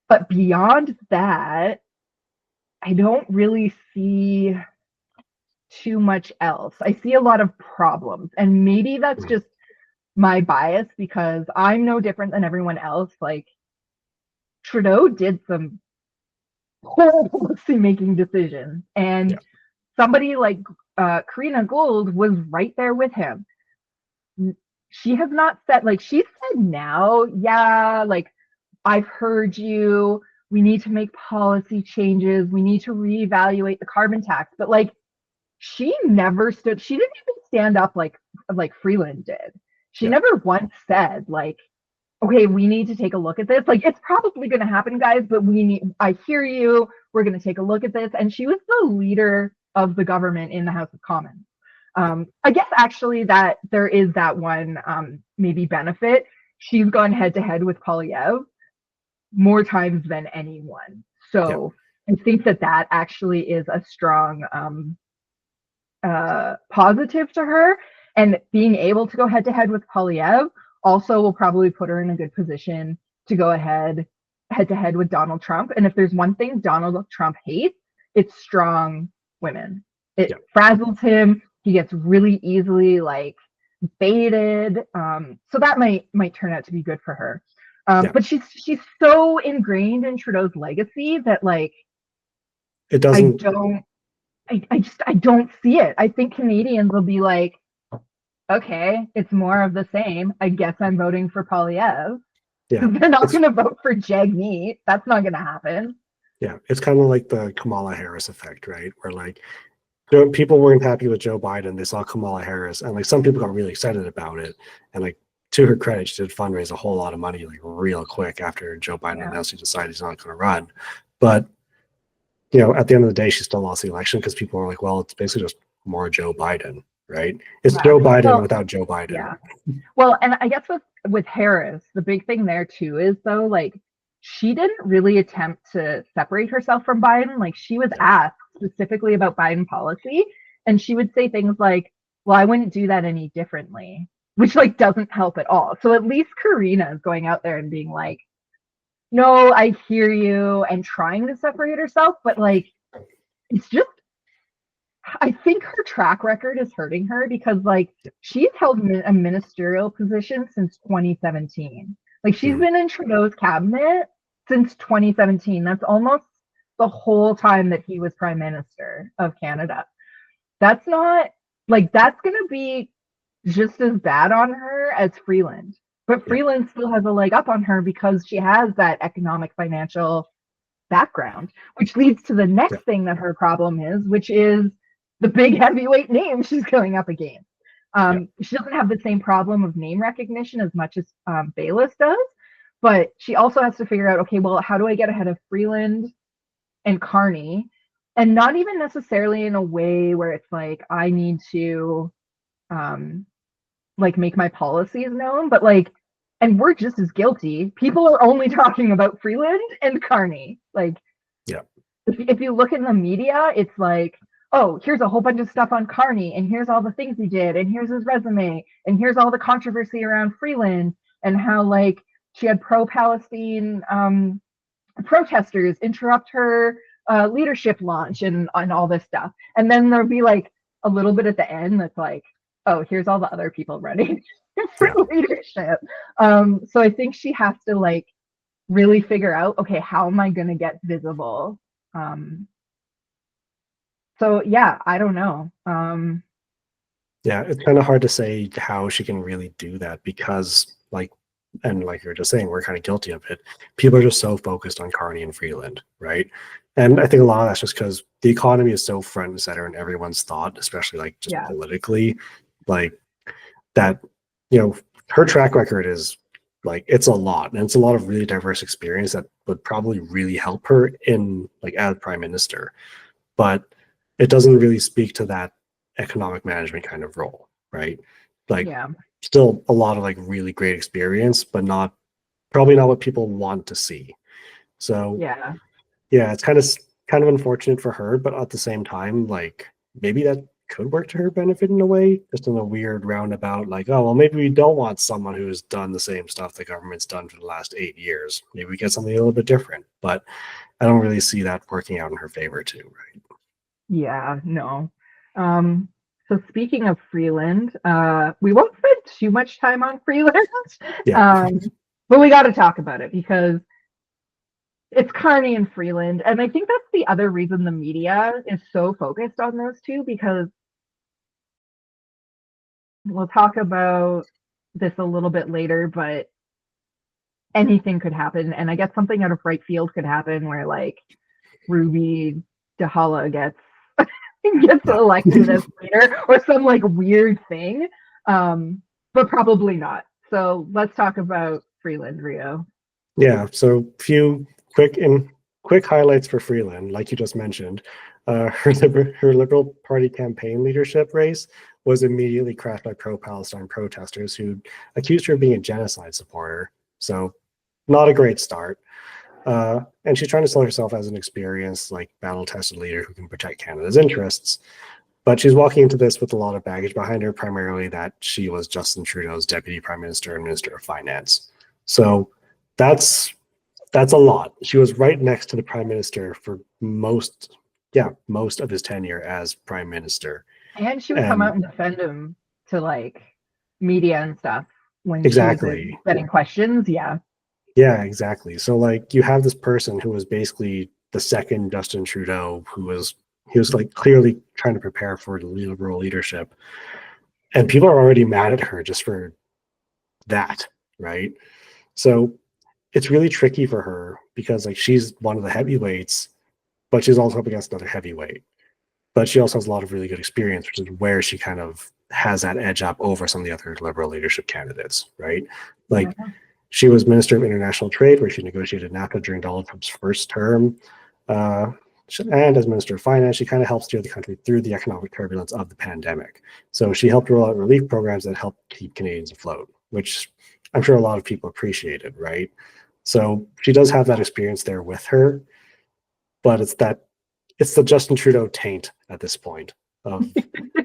But beyond that, I don't really see too much else. I see a lot of problems, and maybe that's just my bias because I'm no different than everyone else. Like Trudeau did some poor policy-making decisions, and somebody like Karina Gould was right there with him. She has not said, like, she said now, like, I've heard you. We need to make policy changes. We need to reevaluate the carbon tax. But like, she never stood. She didn't even stand up like Freeland did. She never once said like, okay, we need to take a look at this. Like, it's probably going to happen, guys, but I hear you. We're going to take a look at this. And she was the leader of the government in the House of Commons. I guess actually that there is that one maybe benefit. She's gone head to head with Poilievre more times than anyone. So I think that actually is a strong positive to her. And being able to go head to head with Poilievre also will probably put her in a good position to go head to head with Donald Trump. And if there's one thing Donald Trump hates, it's strong women. It frazzles him. He gets really easily like baited. So that might turn out to be good for her. But she's so ingrained in Trudeau's legacy that like it doesn't. I don't see it. I think Canadians will be like, okay, it's more of the same. I guess I'm voting for Poilievre. Yeah, they're not going to vote for Jagmeet. That's not going to happen. Yeah, it's kind of like the Kamala Harris effect, right? Where like people weren't happy with Joe Biden. They saw Kamala Harris, and like some people got really excited about it. And like to her credit, she did fundraise a whole lot of money like real quick after Joe Biden announced he decided he's not going to run. But you know, at the end of the day, she still lost the election because people were like, well, it's basically just more Joe Biden, right? It's Joe Biden without Joe Biden. Yeah. Well, and I guess with Harris, the big thing there too is though, like she didn't really attempt to separate herself from Biden. Like she was asked specifically about Biden policy, and she would say things like, well, I wouldn't do that any differently, which like doesn't help at all. So at least Karina is going out there and being like, no, I hear you, and trying to separate herself, but like it's just I think her track record is hurting her because like she's held a ministerial position since 2017. Like she's Mm, been in Trudeau's cabinet since 2017. That's almost the whole time that he was prime minister of Canada. That's not like that's going to be just as bad on her as Freeland. But yeah, Freeland still has a leg up on her because she has that economic financial background, which leads to the yeah, next thing that her problem is, which is the big heavyweight name she's going up against. yeah, She doesn't have the same problem of name recognition as much as Bayless does, but she also has to figure out, okay, well, how do I get ahead of Freeland and Carney? And not even necessarily in a way where it's like I need to um, like make my policies known, but like, and we're just as guilty. People are only talking about Freeland and Carney. Like, yeah, if you look in the media, it's like, oh, here's a whole bunch of stuff on Carney, and here's all the things he did, and here's his resume, and here's all the controversy around Freeland, and how like she had pro-Palestine protesters interrupt her leadership launch and all this stuff. And then there'll be like a little bit at the end that's like, oh, here's all the other people running for yeah. leadership. So I think she has to like really figure out, okay, how am I going to get visible? Um, so yeah, I don't know. Yeah, it's kind of hard to say how she can really do that because, like, and like you were just saying, we're kind of guilty of it. People are just so focused on Carney and Freeland, right? And I think a lot of that's just because the economy is so front and center in everyone's thought, especially like just Yeah, politically, like that, you know, her track record is like it's a lot, and it's a lot of really diverse experience that would probably really help her in like as prime minister, but it doesn't really speak to that economic management kind of role, right? Like yeah, still a lot of like really great experience, but not probably not what people want to see. So yeah, yeah, it's kind of unfortunate for her, but at the same time, like maybe that could work to her benefit in a way, just in a weird roundabout, like, oh well, maybe we don't want someone who's done the same stuff the government's done for the last 8 years. Maybe we get something a little bit different. But I don't really see that working out in her favor too, right? yeah, no. Um, so speaking of Freeland, we won't spend too much time on Freeland, Yeah. um, but we got to talk about it because it's Carney and Freeland. And I think that's the other reason the media is so focused on those two, because we'll talk about this a little bit later, but anything could happen. And I guess something out of right field could happen where like Ruby Dahala gets Yeah. elected as leader or some like weird thing. But probably not. So let's talk about Freeland Rio. Yeah, so few quick highlights for Freeland, like you just mentioned. Her Liberal Party campaign leadership race was immediately crashed by pro-Palestine protesters who accused her of being a genocide supporter. So not a great start. And she's trying to sell herself as an experienced, like battle-tested leader who can protect Canada's interests. But she's walking into this with a lot of baggage behind her, primarily that she was Justin Trudeau's deputy prime minister and minister of finance. So that's that's a lot. She was right next to the prime minister for most of his tenure as prime minister. And she would come out And and defend him to like media and stuff when she was exactly. getting questions. Yeah. Yeah, exactly. So like you have this person who was basically the second Justin Trudeau, he was like clearly trying to prepare for the liberal leadership. And people are already mad at her just for that, right? So it's really tricky for her because like she's one of the heavyweights, but she's also up against another heavyweight. But she also has a lot of really good experience, which is where she kind of has that edge up over some of the other liberal leadership candidates, right? Yeah. Like she was Minister of International Trade, where she negotiated NAFTA during Donald Trump's first term. Uh, and as Minister of Finance, she kind of helped steer the country through the economic turbulence of the pandemic. So she helped roll out relief programs that helped keep Canadians afloat, which I'm sure a lot of people appreciated, right? So she does have that experience there with her, but it's the Justin Trudeau taint at this point of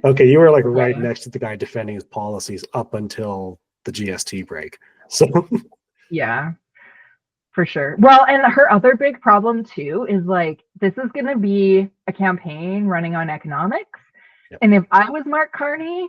okay, you were like right Right. next to the guy defending his policies up until the GST break. So Yeah, for sure. Well, and her other big problem too is like this is going to be a campaign running on economics. Yep. And if I was Mark Carney,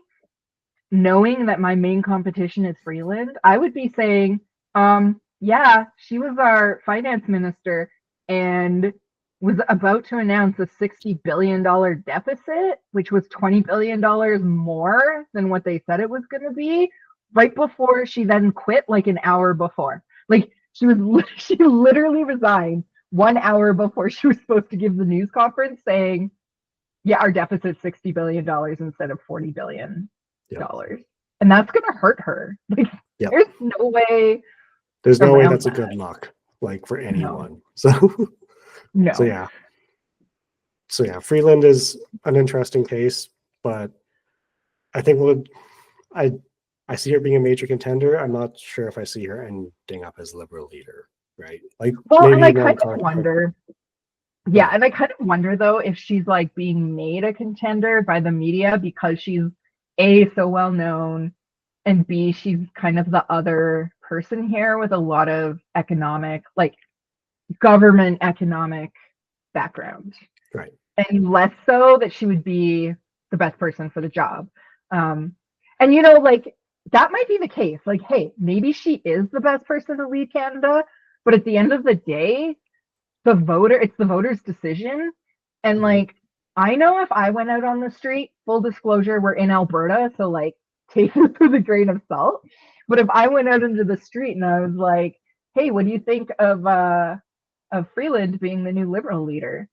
knowing that my main competition is Freeland, I would be saying, yeah, she was our finance minister and was about to announce a $60 billion deficit, which was $20 billion more than what they said it was going to be, right before she then quit, like an hour before. Like she literally resigned 1 hour before she was supposed to give the news conference saying, yeah, our deficit's $60 billion instead of $40 billion. Yep. And that's going to hurt her. Like, Yep. there's no way. There's no way that's that. a good look, like for anyone. No. So So yeah, Freeland is an interesting case, but I think I see her being a major contender. I'm not sure if I see her ending up as Liberal leader, right? Like, well, maybe and I kind of wonder. Yeah, Yeah. and I kind of wonder though if she's like being made a contender by the media because she's A, so well known, and B, she's kind of the other person here with a lot of economic, like government economic background. Right. And less so that she would be the best person for the job. And like that might be the case. Like, hey, maybe she is the best person to lead Canada, but at the end of the day, it's the voter's decision. And Mhm. like, I know if I went out on the street, full disclosure, we're in Alberta, so like take it with a grain of salt. But if I went out into the street and I was like, hey, what do you think of Freeland being the new Liberal leader?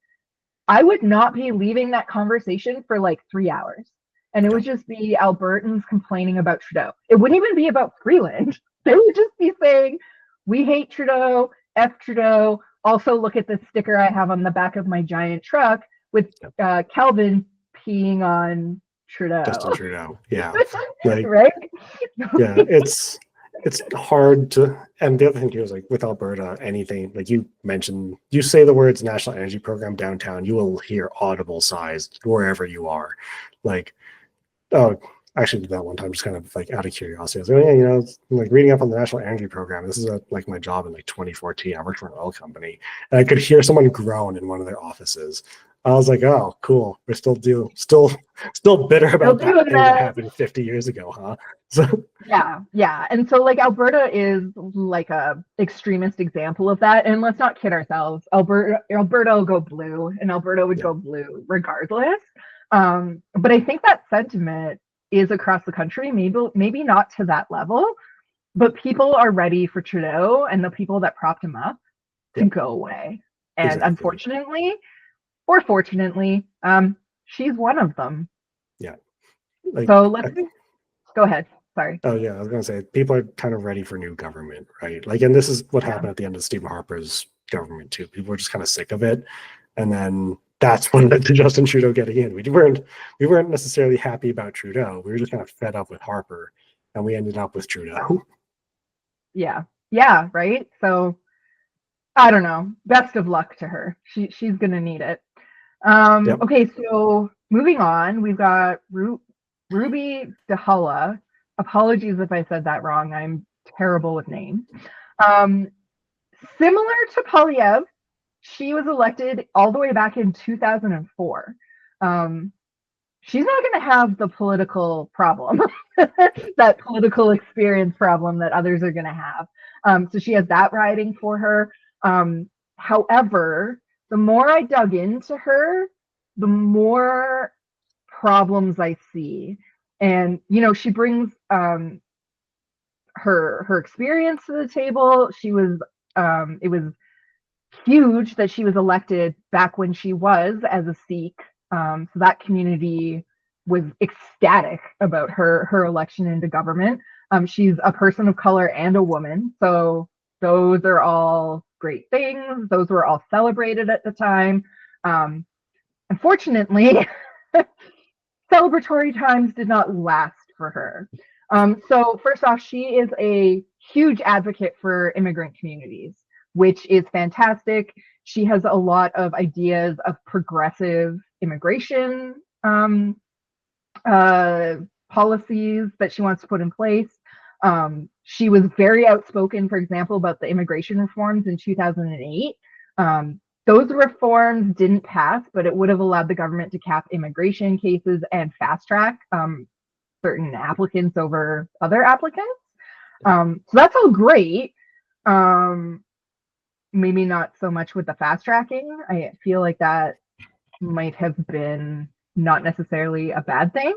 I would not be leaving that conversation for like 3 hours. And it Yeah. would just be Albertans complaining about Trudeau. It wouldn't even be about Freeland. They would just be saying, we hate Trudeau, F Trudeau. Also, look at this sticker I have on the back of my giant truck with Calvin peeing on Trudeau. Justin Trudeau. Yeah. Like, right? Yeah, it's hard to, and the other thing here is like with Alberta, anything like you mentioned, you say the words National Energy Program downtown, you will hear audible sighs wherever you are. Like, oh, I actually did that one time, just kind of like out of curiosity. I was like, yeah, like reading up on the National Energy Program. This is like my job in like 2014. I worked for an oil company, and I could hear someone groan in one of their offices. I was like, oh, cool. We're still bitter about that thing that happened 50 years ago, huh? So yeah. And so like Alberta is like a extremist example of that. And let's not kid ourselves. Alberta will go blue, and Alberta would go blue regardless. But I think that sentiment is across the country, maybe not to that level, but people are ready for Trudeau and the people that propped him up to go away. And exactly. Unfortunately, or fortunately, she's one of them. Yeah. So let's go ahead. Sorry. Oh yeah, I was gonna say people are kind of ready for new government, right? Like, and this is what happened at the end of Stephen Harper's government too. People were just kind of sick of it, and then that's when led to Justin Trudeau getting in. We weren't necessarily happy about Trudeau. We were just kind of fed up with Harper, and we ended up with Trudeau. Yeah, right. So I don't know. Best of luck to her. She's gonna need it. Okay, so moving on, we've got Ruby DeHulla. Apologies if I said that wrong. I'm terrible with names. Similar to Poilievre, she was elected all the way back in 2004. She's not going to have the political problem, that political experience problem that others are going to have. So she has that riding for her. However, the more I dug into her, the more problems I see. And, she brings her experience to the table. It was huge that she was elected back when she was as a Sikh. So that community was ecstatic about her election into government. She's a person of color and a woman. So those are all great things. Those were all celebrated at the time. Unfortunately, celebratory times did not last for her. So first off, she is a huge advocate for immigrant communities, which is fantastic. She has a lot of ideas of progressive immigration policies that she wants to put in place. She was very outspoken, for example, about the immigration reforms in 2008. those reforms didn't pass, but it would have allowed the government to cap immigration cases and fast track certain applicants over other applicants. So that's all great. Maybe not so much with the fast tracking. I feel like that might have been not necessarily a bad thing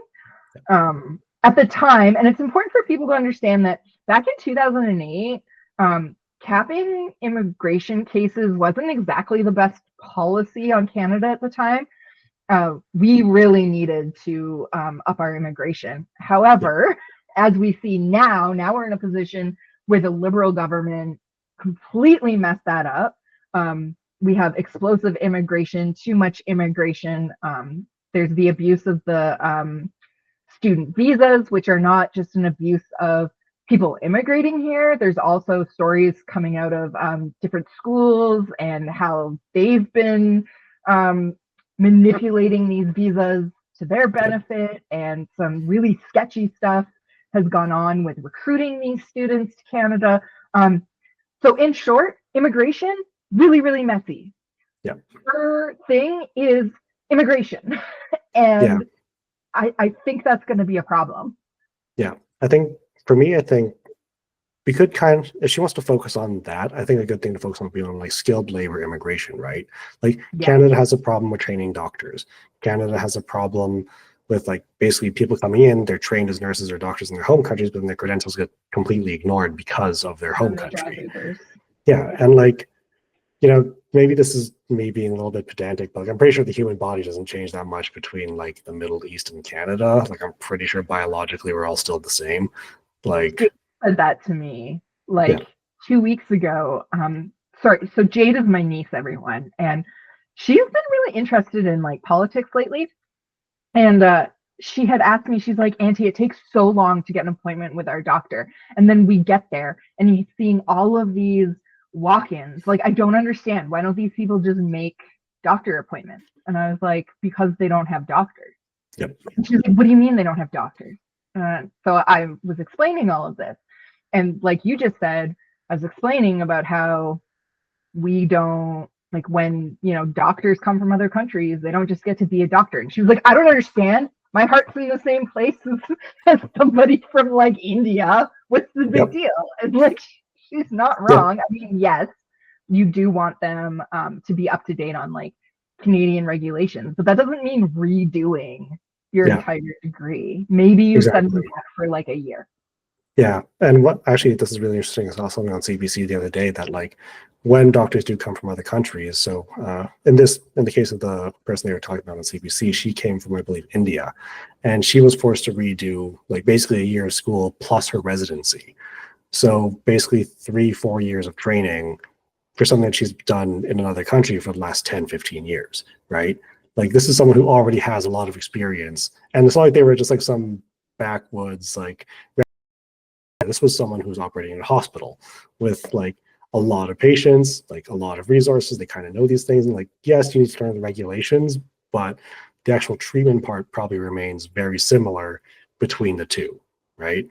at the time. And it's important for people to understand that back in 2008, capping immigration cases wasn't exactly the best policy on Canada at the time. We really needed to up our immigration. However, as we see now we're in a position where the Liberal government completely messed that up. We have explosive immigration, too much immigration. There's the abuse of the student visas, which are not just an abuse of people immigrating here. There's also stories coming out of different schools and how they've been manipulating these visas to their benefit, and some really sketchy stuff has gone on with recruiting these students to Canada. So in short, immigration, really, really messy. Yeah. Her thing is immigration. And I think that's going to be a problem. Yeah. I think we could if she wants to focus on that, I think a good thing to focus on would be on like skilled labor immigration, right? Like Canada has a problem with training doctors. Canada has a problem with like basically people coming in, they're trained as nurses or doctors in their home countries, but then their credentials get completely ignored because of their home country. Yeah. And like, maybe this is me being a little bit pedantic, but like, I'm pretty sure the human body doesn't change that much between like the Middle East and Canada. Like I'm pretty sure biologically we're all still the same. Like Jade said that to me like 2 weeks ago. So Jade is my niece, everyone, and she's been really interested in like politics lately. And she had asked me, she's like, Auntie, it takes so long to get an appointment with our doctor. And then we get there and he's seeing all of these walk-ins. Like, I don't understand. Why don't these people just make doctor appointments? And I was like, because they don't have doctors. Yep. And she's like, what do you mean they don't have doctors? So I was explaining all of this. And like you just said, I was explaining about how we don't, like when, doctors come from other countries, they don't just get to be a doctor. And she was like, I don't understand. My heart's in the same place as somebody from like India. What's the big deal? And like, she's not wrong. I mean, yes, you do want them to be up to date on like Canadian regulations, but that doesn't mean redoing your entire degree. Maybe you send them back for like a year. Yeah. And this is really interesting. I saw something on CBC the other day that like when doctors do come from other countries, so in the case of the person they were talking about on CBC, she came from, I believe, India, and she was forced to redo like basically a year of school plus her residency. So basically 3-4 years of training for something that she's done in another country for the last 10-15 years, right? Like this is someone who already has a lot of experience, and it's not like they were just like some backwoods, like this was someone who was operating in a hospital with like a lot of patients, like a lot of resources. They kind of know these things, and like, yes, you need to learn the regulations, but the actual treatment part probably remains very similar between the two, right?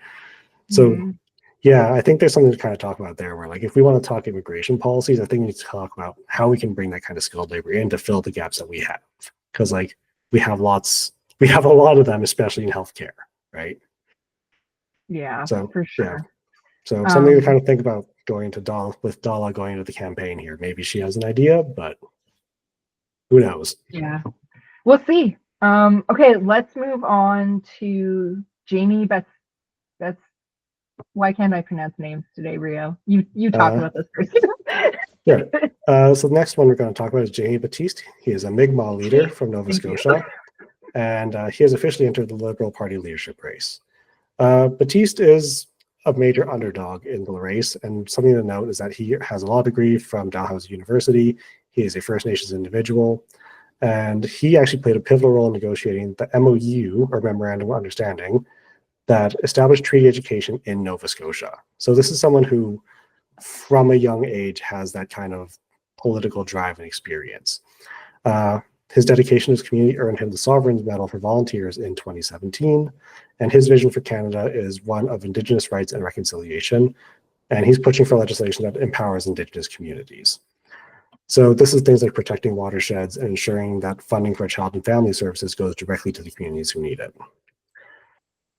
So yeah, I think there's something to kind of talk about there where like if we want to talk immigration policies, I think we need to talk about how we can bring that kind of skilled labor in to fill the gaps that we have. Because like we have a lot of them, especially in healthcare, right? Yeah, so, for sure. Yeah. So something to kind of think about going to Dala going into the campaign here. Maybe she has an idea, but who knows? Yeah, we'll see. Okay, let's move on to Jamie Betts. Why can't I pronounce names today, Rio? You talk about this first. Sure. So the next one we're going to talk about is Jamie Battiste. He is a Mi'kmaq leader from Nova Scotia, and he has officially entered the Liberal Party leadership race. Battiste is a major underdog in the race, and something to note is that he has a law degree from Dalhousie University. He is a First Nations individual, and he actually played a pivotal role in negotiating the MOU, or Memorandum of Understanding, that established treaty education in Nova Scotia. So this is someone who, from a young age, has that kind of political drive and experience. His dedication to his community earned him the Sovereign's Medal for Volunteers in 2017, and his vision for Canada is one of Indigenous rights and reconciliation, and he's pushing for legislation that empowers Indigenous communities. So this is things like protecting watersheds and ensuring that funding for child and family services goes directly to the communities who need it.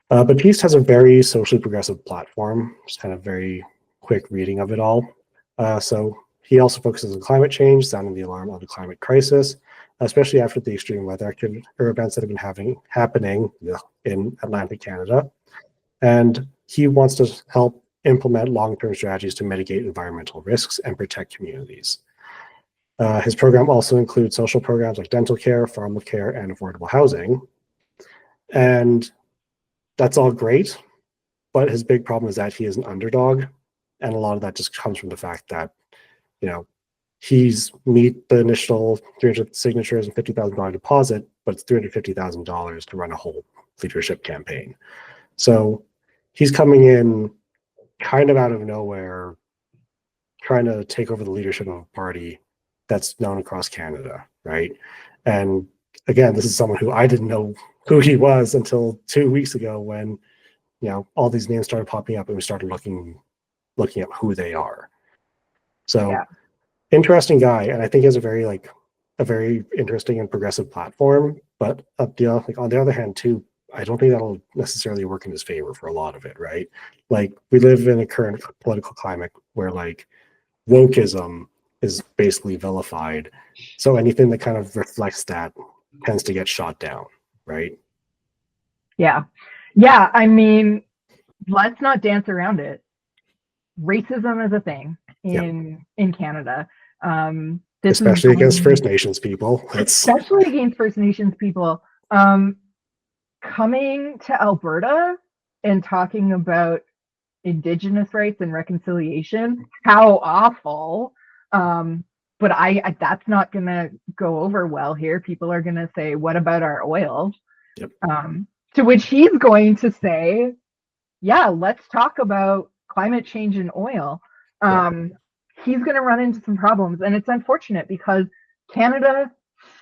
Baptiste has a very socially progressive platform, just kind of very quick reading of it all. So he also focuses on climate change, sounding the alarm on the climate crisis, especially after the extreme weather events that have been happening in Atlantic Canada. And he wants to help implement long-term strategies to mitigate environmental risks and protect communities. His program also includes social programs like dental care, farm care, and affordable housing. And that's all great, but his big problem is that he is an underdog. And a lot of that just comes from the fact that, he's meet the initial 300 signatures and $50,000 deposit, but it's $350,000 to run a whole leadership campaign. So he's coming in kind of out of nowhere, trying to take over the leadership of a party that's known across Canada, right? And again, this is someone who I didn't know who he was until 2 weeks ago when, all these names started popping up and we started looking at who they are. So interesting guy. And I think he has a very interesting and progressive platform, but on the other hand too, I don't think that'll necessarily work in his favor for a lot of it, right? Like we live in a current political climate where like wokeism is basically vilified. So anything that kind of reflects that tends to get shot down, right? Yeah. Yeah. I mean, let's not dance around it. Racism is a thing in Canada. Especially against First Nations people. Especially against First Nations people. Coming to Alberta and talking about Indigenous rights and reconciliation, how awful. But that's not gonna go over well here. People are gonna say, what about our oil? Yep. To which he's going to say, yeah, let's talk about climate change and oil. He's going to run into some problems, and it's unfortunate because Canada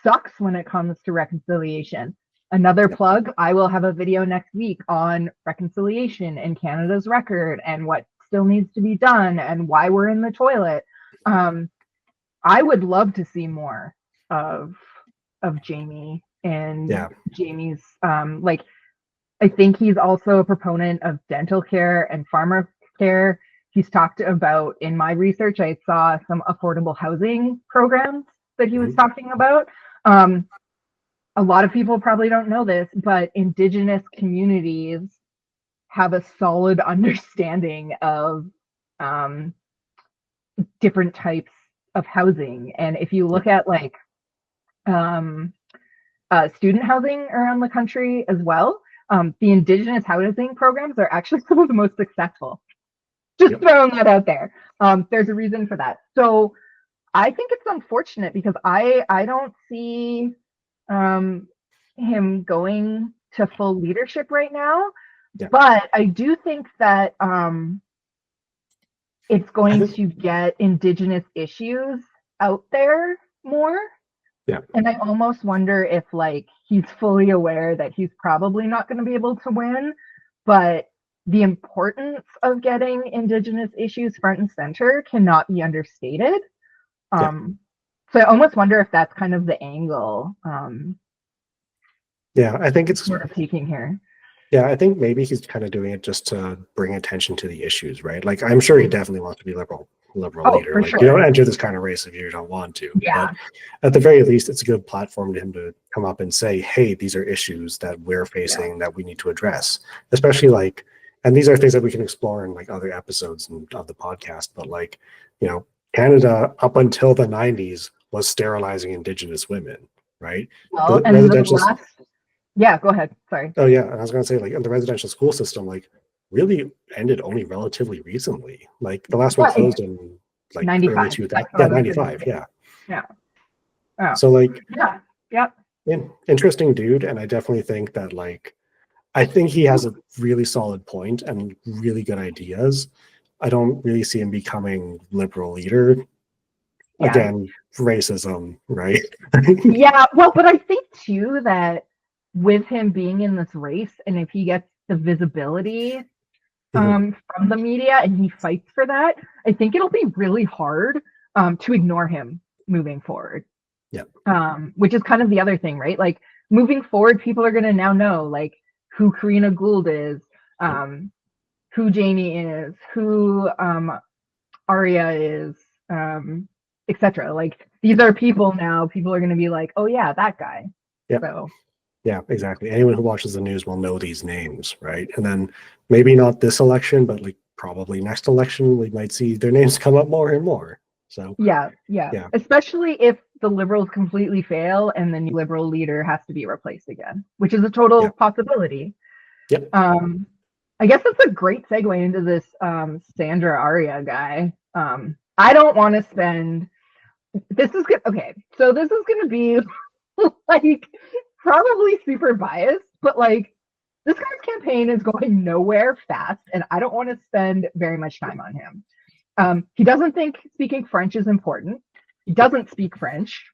sucks when it comes to reconciliation. Another plug, I will have a video next week on reconciliation and Canada's record and what still needs to be done and why we're in the toilet. I would love to see more of Jamie and Jamie's I think he's also a proponent of dental care and farmer care. He's talked about, in my research, I saw some affordable housing programs that he was talking about. A lot of people probably don't know this, but Indigenous communities have a solid understanding of different types of housing. And if you look at student housing around the country as well, the Indigenous housing programs are actually some of the most successful. Just throwing that out there. There's a reason for that. So I think it's unfortunate because I don't see him going to full leadership right now. But I do think that it's going to get Indigenous issues out there more. And I almost wonder if he's fully aware that he's probably not going to be able to win, but the importance of getting Indigenous issues front and center cannot be understated. So I almost wonder if that's kind of the angle. I think it's sort of taking here. Yeah, I think maybe he's kind of doing it just to bring attention to the issues, right? Like, I'm sure he definitely wants to be liberal leader. For like, sure. You don't enter this kind of race if you don't want to. But at the very least, it's a good platform to him to come up and say, hey, these are issues that we're facing that we need to address. Especially and these are things that we can explore in other episodes of the podcast. But Canada up until the 90s was sterilizing Indigenous women, right? Well, yeah, go ahead. Sorry. Oh yeah, and I was going to say the residential school system really ended only relatively recently. The last one closed in 95. early 2000. Yeah, 95. Yeah. Oh. So yeah. Interesting dude, and I definitely think that I think he has a really solid point and really good ideas. I don't really see him becoming liberal leader. Again, racism, right? Yeah, well, but I think too that with him being in this race, and if he gets the visibility from the media and he fights for that, I think it'll be really hard to ignore him moving forward. Yeah. Which is kind of the other thing, right? Like moving forward, people are going to now know like who Karina Gould is, who Janie is, who Arya is, etc. Like these are people now. People are going to be like, oh yeah, that guy. Yeah. So. Yeah, exactly. Anyone who watches the news will know these names, right? And then maybe not this election, but like probably next election, we might see their names come up more and more. So Yeah. yeah, Especially if the Liberals completely fail and the new Liberal leader has to be replaced again, which is a total possibility. Yep. I guess that's a great segue into this Sandra Arya guy. I don't want to spend. This is good. Okay, so this is going to be like probably super biased, but like this guy's campaign is going nowhere fast, and I don't want to spend very much time on him. He doesn't think speaking French is important. He doesn't speak French.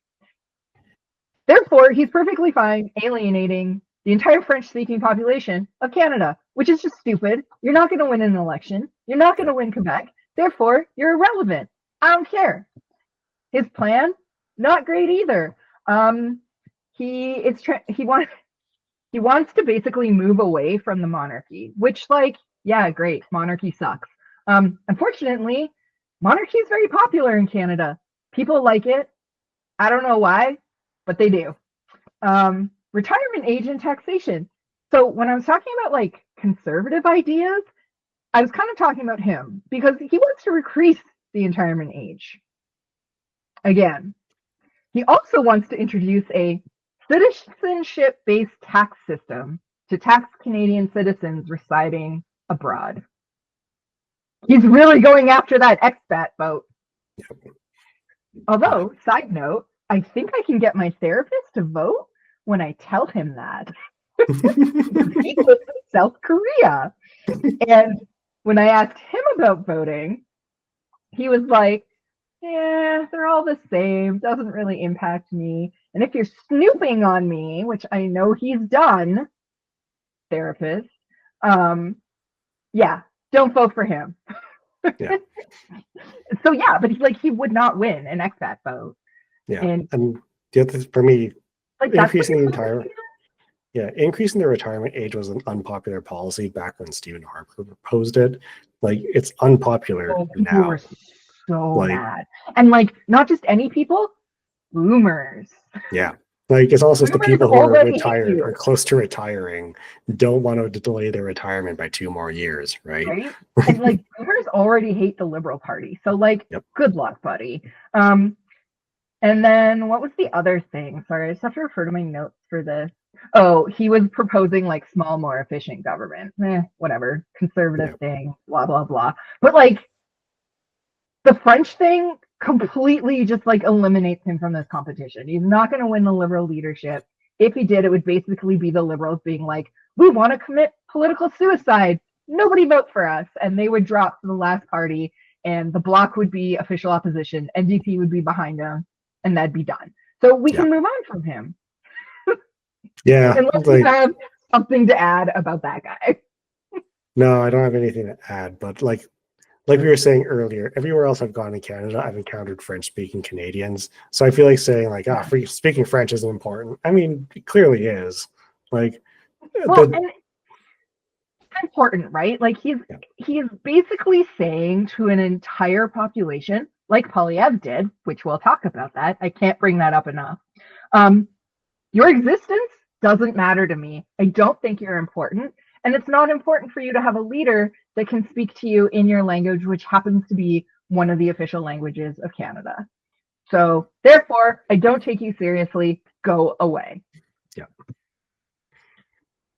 Therefore, he's perfectly fine alienating the entire French-speaking population of Canada, which is just stupid. You're not going to win an election. You're not going to win Quebec. Therefore, you're irrelevant. I don't care. His plan, not great either. He wants to basically move away from the monarchy, which, like, yeah, great, monarchy sucks. Unfortunately, monarchy is very popular in Canada. People like it. I don't know why, but they do. Retirement age and taxation. So when I was talking about like conservative ideas, I was kind of talking about him because he wants to increase the retirement age. Again, he also wants to introduce a citizenship-based tax system to tax Canadian citizens residing abroad. He's really going after that expat vote. Although, side note, I think I can get my therapist to vote when I tell him that. He lives in South Korea. And when I asked him about voting, he was like, yeah, they're all the same. Doesn't really impact me. And if you're snooping on me, which I know he's done, therapist, yeah, don't vote for him. Yeah. So yeah, but he's like, he would not win an expat vote. Yeah. And the other thing for me, like increasing the retirement age was an unpopular policy back when Stephen Harper proposed it. Like it's unpopular now. Were so mad. And like not just any people, boomers. Yeah. Like it's also the people who are retired or close to retiring don't want to delay their retirement by 2 more years, right? And like boomers already hate the Liberal Party. So like good luck, buddy. And then what was the other thing? Sorry, I just have to refer to my notes for this. Oh, he was proposing like small, more efficient government. Whatever. Conservative thing, blah, blah, blah. But like the French thing completely just like eliminates him from this competition. He's not going to win the Liberal leadership. If he did, it would basically be the Liberals being like, we want to commit political suicide. Nobody vote for us. And they would drop to the last party and the Bloc would be official opposition. NDP would be behind him and that'd be done. So we can move on from him. Yeah. Unless you have something to add about that guy. No, I don't have anything to add, but like we were saying earlier, everywhere else I've gone in Canada, I've encountered French-speaking Canadians. So I feel like saying like, speaking French isn't important. I mean, it clearly is. Like, well, and it's important, right? Like he's basically saying to an entire population, like Poilievre did, which we'll talk about that. I can't bring that up enough. Your existence doesn't matter to me. I don't think you're important. And it's not important for you to have a leader that can speak to you in your language, which happens to be one of the official languages of Canada. So therefore, I don't take you seriously. Go away. Yeah.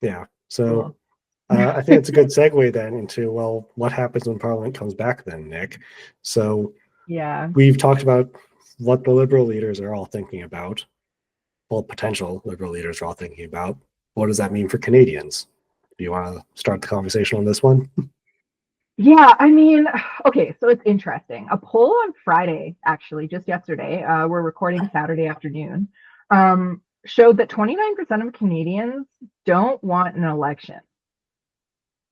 Yeah. So I think it's a good segue then into, well, what happens when Parliament comes back then, Nick? So we've talked about what the Liberal leaders are all thinking about. Well, potential Liberal leaders are all thinking about. What does that mean for Canadians? Do you want to start the conversation on this one? Yeah, I mean, okay, so it's interesting. A poll on Friday, actually, just yesterday, we're recording Saturday afternoon, showed that 29% of Canadians don't want an election,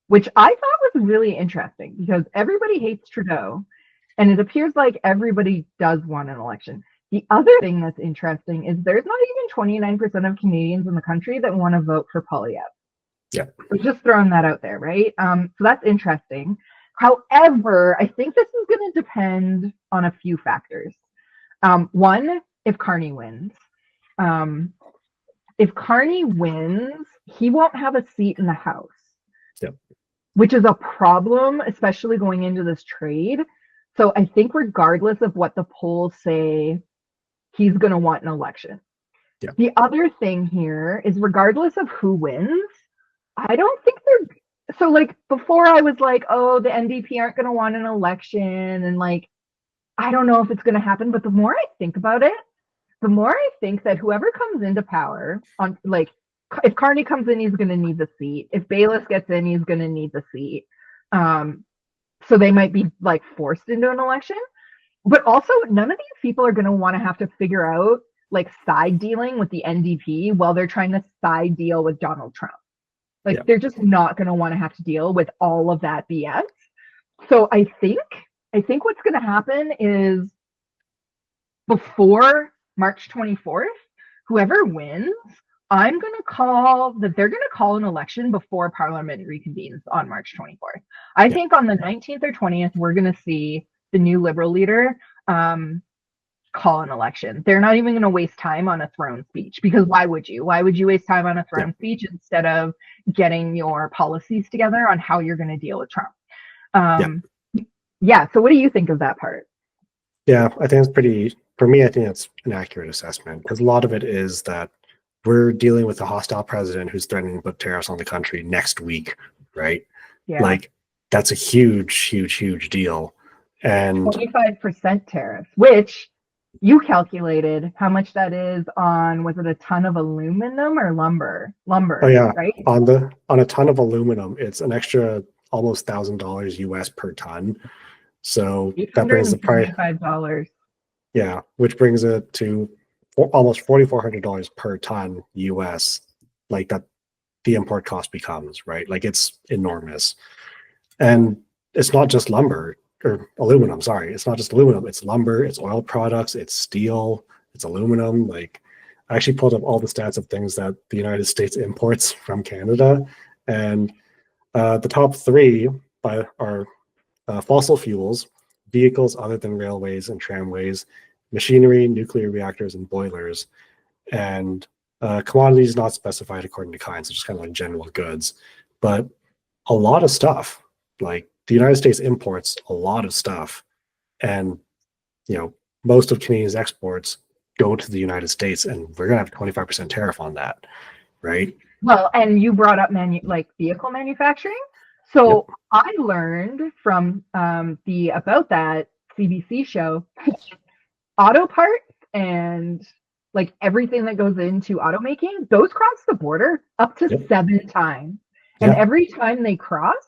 which I thought was really interesting because everybody hates Trudeau, and it appears like everybody does want an election. The other thing that's interesting is there's not even 29% of Canadians in the country that want to vote for Poilievre. Yeah. So just throwing that out there, right? So that's interesting. However, I think this is going to depend on a few factors. One, if Carney wins. If Carney wins, he won't have a seat in the House, Yep. which is a problem, especially going into this trade. So I think regardless of what the polls say, he's going to want an election. Yeah. The other thing here is regardless of who wins, I don't think they're so like before I was like, oh, the NDP aren't going to want an election and like I don't know if it's going to happen, but the more I think about it, the more I think that whoever comes into power on like if Carney comes in, he's going to need the seat. If Bayless gets in, he's going to need the seat. So they might be like forced into an election. But also, none of these people are going to want to have to figure out like side dealing with the NDP while they're trying to side deal with Donald Trump. Like, they're just not going to want to have to deal with all of that BS. So I think what's going to happen is before March 24th, whoever wins, I'm going to call that they're going to call an election before Parliament reconvenes on March 24th. I think on the 19th or 20th, we're going to see the new Liberal leader call an election. They're not even going to waste time on a throne speech because why would you? Why would you waste time on a throne speech instead of getting your policies together on how you're going to deal with Trump? So what do you think of that part? Yeah, I think it's pretty, for me, I think it's an accurate assessment because a lot of it is that we're dealing with a hostile president who's threatening to put tariffs on the country next week, right? Yeah. Like, that's a huge deal. And 25% tariffs, which you calculated how much that is on, was it a ton of aluminum or lumber? Oh yeah, right? On a ton of aluminum, it's an extra almost $1,000 US per ton. So that brings the price $875. Yeah, which brings it to almost $4,400 per ton US. Like that, the import cost becomes, right? Like it's enormous, and it's not just lumber or aluminum. Sorry, it's not just aluminum. It's lumber, it's oil products, it's steel, it's aluminum. Like I actually pulled up all the stats of things that the United States imports from Canada, and the top three are fossil fuels, vehicles other than railways and tramways, machinery, nuclear reactors, and boilers, and commodities not specified according to kind, so just kind of like general goods. But a lot of stuff, like the United States imports a lot of stuff, and most of Canadians' exports go to the United States, and we're gonna have a 25% tariff on that, right? Well, and you brought up vehicle manufacturing. So I learned from the About That CBC show, auto parts and like everything that goes into automaking, those cross the border up to 7 times. And every time they cross,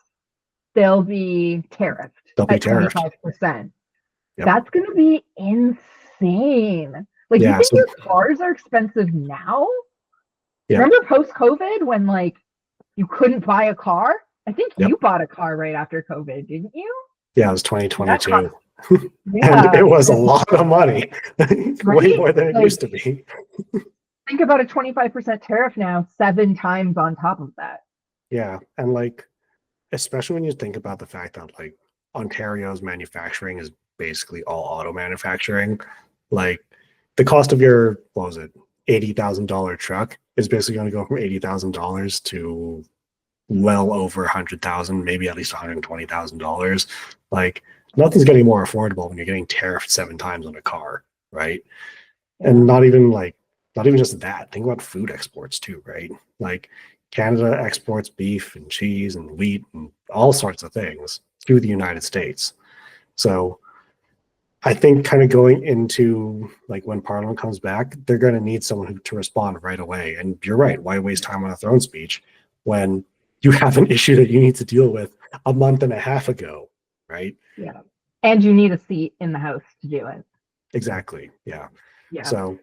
they'll be tariffed at 25%. That's going to be insane. Like, you think your cars are expensive now? Remember post-COVID when like you couldn't buy a car? I think you bought a car right after COVID, didn't you? Yeah, it was 2022. And it was a lot of money, way more than it used to be. Think about a 25% tariff now, 7 times on top of that. Yeah, and like, especially when you think about the fact that like Ontario's manufacturing is basically all auto manufacturing. Like the cost of your, what was it, $80,000 truck is basically going to go from $80,000 to well over $100,000, maybe at least $120,000. Like nothing's getting more affordable when you're getting tariffed 7 times on a car, right? And not even just that. Think about food exports too, right? Like Canada exports beef and cheese and wheat and all sorts of things to the United States. So I think kind of going into like when Parliament comes back, they're going to need someone to respond right away. And you're right. Why waste time on a throne speech when you have an issue that you need to deal with a month and a half ago, right? Yeah. And you need a seat in the House to do it. Exactly. Yeah. So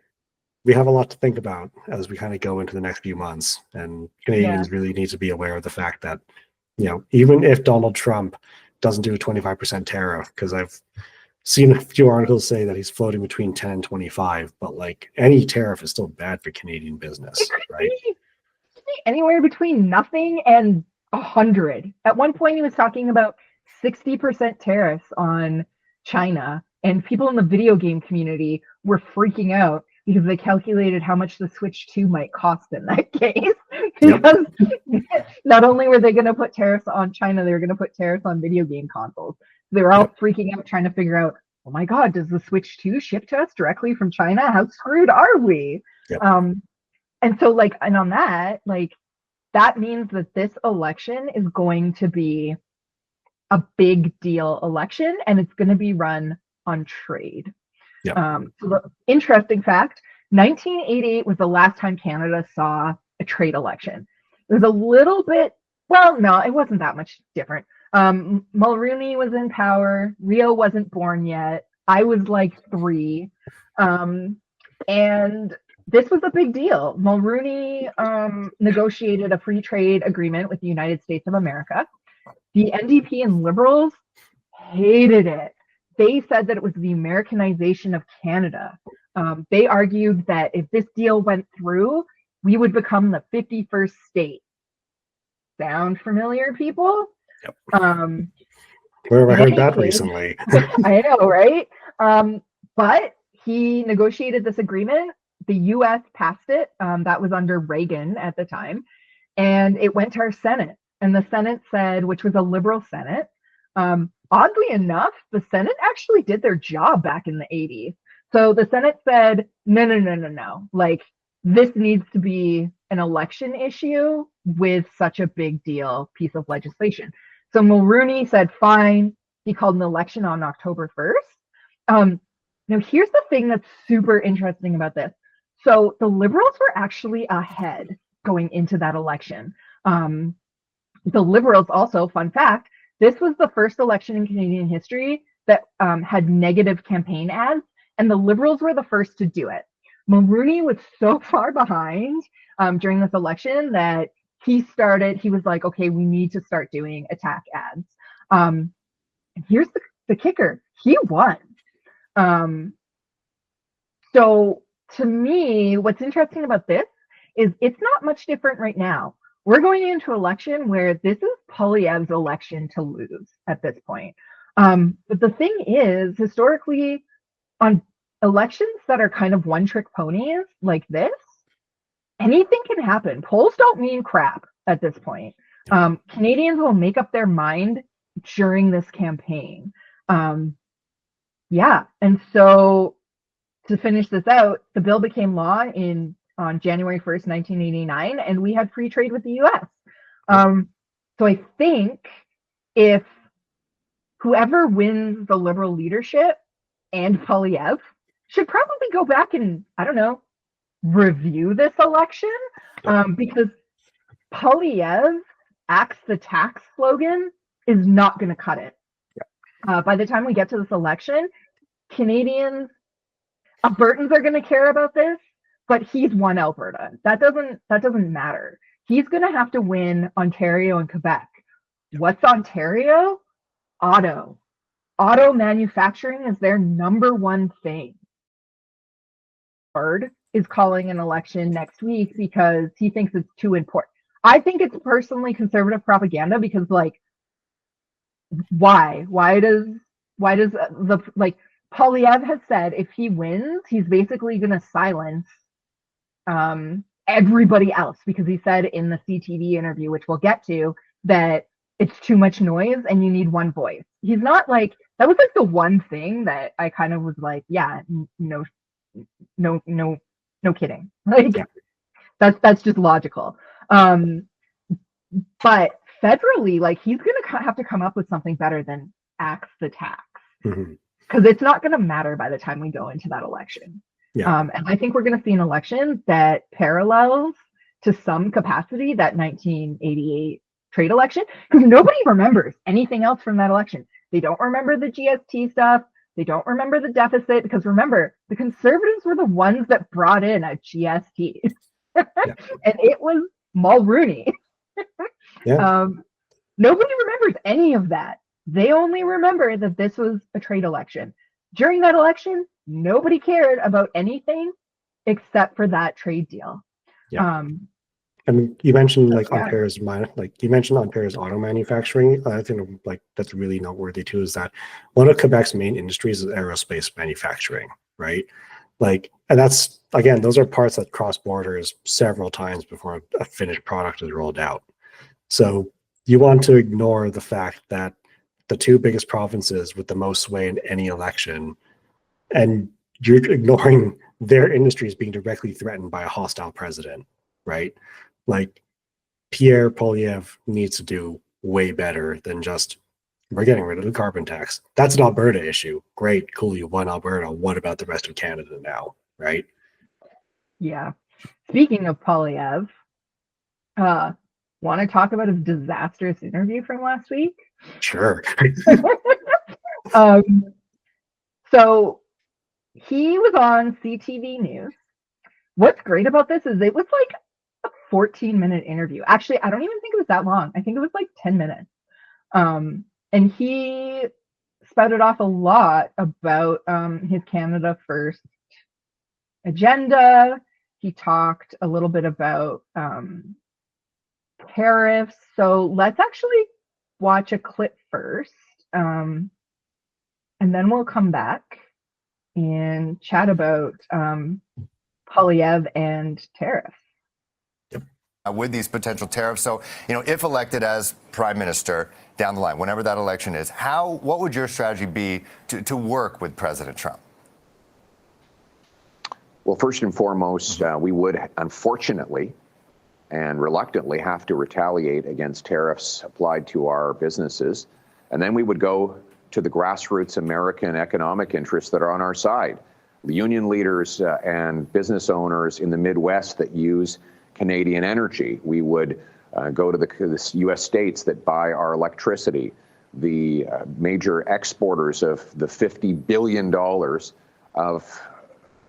we have a lot to think about as we kind of go into the next few months. And Canadians really need to be aware of the fact that, even if Donald Trump doesn't do a 25% tariff, because I've seen a few articles say that he's floating between 10 and 25, but like any tariff is still bad for Canadian business, It could right? be anywhere between nothing and 100. At one point, he was talking about 60% tariffs on China, and people in the video game community were freaking out because they calculated how much the Switch 2 might cost in that case. Because not only were they going to put tariffs on China, they were going to put tariffs on video game consoles. They were all freaking out trying to figure out, oh my God, does the Switch 2 ship to us directly from China? How screwed are we? And so, like, and on that, like, that means that this election is going to be a big deal election, and it's going to be run on trade. So the interesting fact, 1988 was the last time Canada saw a trade election. It was a little bit, well, no, it wasn't that much different. Mulroney was in power. Rio wasn't born yet. I was like 3. And this was a big deal. Mulroney negotiated a free trade agreement with the United States of America. The NDP and Liberals hated it. They said that it was the Americanization of Canada. They argued that if this deal went through, we would become the 51st state. Sound familiar, people? Where have I heard that recently? I know, right? But he negotiated this agreement. The U.S. passed it. That was under Reagan at the time. And it went to our Senate. And the Senate said, which was a liberal Senate, oddly enough, the Senate actually did their job back in the 80s. So the Senate said, no. Like, this needs to be an election issue with such a big deal piece of legislation. So Mulroney said, fine. He called an election on October 1st. Now, here's the thing that's super interesting about this. So the Liberals were actually ahead going into that election. The Liberals also, fun fact, this was the first election in Canadian history that had negative campaign ads, and the Liberals were the first to do it. Mulroney was so far behind during this election that he was like, okay, we need to start doing attack ads. And here's the kicker. He won. So to me, what's interesting about this is it's not much different right now. We're going into an election where this is Poilievre's election to lose at this point. But the thing is, historically, on elections that are kind of one-trick ponies like this, anything can happen. Polls don't mean crap at this point. Canadians will make up their mind during this campaign. And so to finish this out, the bill became law on January 1st, 1989, and we had free trade with the U.S. So I think if whoever wins the Liberal leadership and Poilievre should probably go back and, I don't know, review this election, because Poilievre axe the tax slogan is not going to cut it. By the time we get to this election, Canadians, Albertans are going to care about this, but he's won Alberta. That doesn't matter. He's going to have to win Ontario and Quebec. What's Ontario? Auto manufacturing is their number one thing. Bird is calling an election next week because he thinks it's too important. I think it's personally conservative propaganda because, like, why does the, like, Poilievre has said if he wins, he's basically going to silence everybody else, because he said in the CTV interview, which we'll get to, that it's too much noise and you need one voice. He's not like, that was like the one thing that I kind of was like, yeah, no kidding. Like, that's just logical. But federally, like, he's going to have to come up with something better than axe the tax. Because it's not going to matter by the time we go into that election. And I think we're going to see an election that parallels to some capacity that 1988 trade election, because nobody remembers anything else from that election. They don't remember the GST stuff. They don't remember the deficit, because remember, the Conservatives were the ones that brought in a GST. And it was Mulroney. Nobody remembers any of that. They only remember that this was a trade election. during that election, nobody cared about anything except for that trade deal. Yeah. And you mentioned like yeah. Ontario's auto manufacturing. I think like that's really noteworthy too. Is that one of Quebec's main industries is aerospace manufacturing, right? Like, and that's again, those are parts that cross borders several times before a finished product is rolled out. So you want to ignore the fact that the two biggest provinces with the most sway in any election, and you're ignoring their industries being directly threatened by a hostile president, right? Like Pierre Poilievre needs to do way better than just we're getting rid of the carbon tax. That's an Alberta issue. Great, cool, you won Alberta. What about the rest of Canada now, right? Yeah. Speaking of Poilievre, want to talk about his disastrous interview from last week? Sure. So he was on CTV News. What's great about this is it was like a 14-minute interview. Actually, I don't even think it was that long. I think it was like 10 minutes. And he spouted off a lot about his Canada First agenda. He talked a little bit about tariffs. So let's actually watch a clip first. And then we'll come back and chat about Poilievre and tariffs. With these potential tariffs. So, if elected as prime minister down the line, whenever that election is, what would your strategy be to work with President Trump? Well, first and foremost, we would unfortunately and reluctantly have to retaliate against tariffs applied to our businesses. And then we would go to the grassroots American economic interests that are on our side. The union leaders and business owners in the Midwest that use Canadian energy. We would go to the U.S. states that buy our electricity, the major exporters of the $50 billion of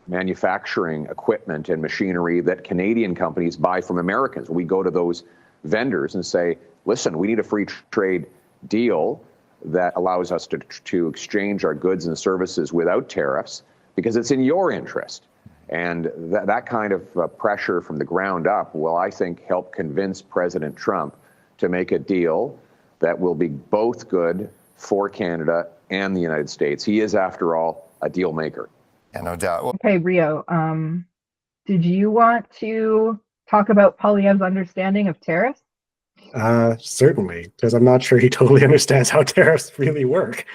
manufacturing equipment and machinery that Canadian companies buy from Americans. We go to those vendors and say, listen, we need a free trade deal that allows us to exchange our goods and services without tariffs because it's in your interest. And that kind of pressure from the ground up will, I think, help convince President Trump to make a deal that will be both good for Canada and the United States. He is, after all, a deal maker. Yeah, no doubt. Okay, Rio, did you want to talk about Poilievre's understanding of tariffs? Certainly, because I'm not sure he totally understands how tariffs really work.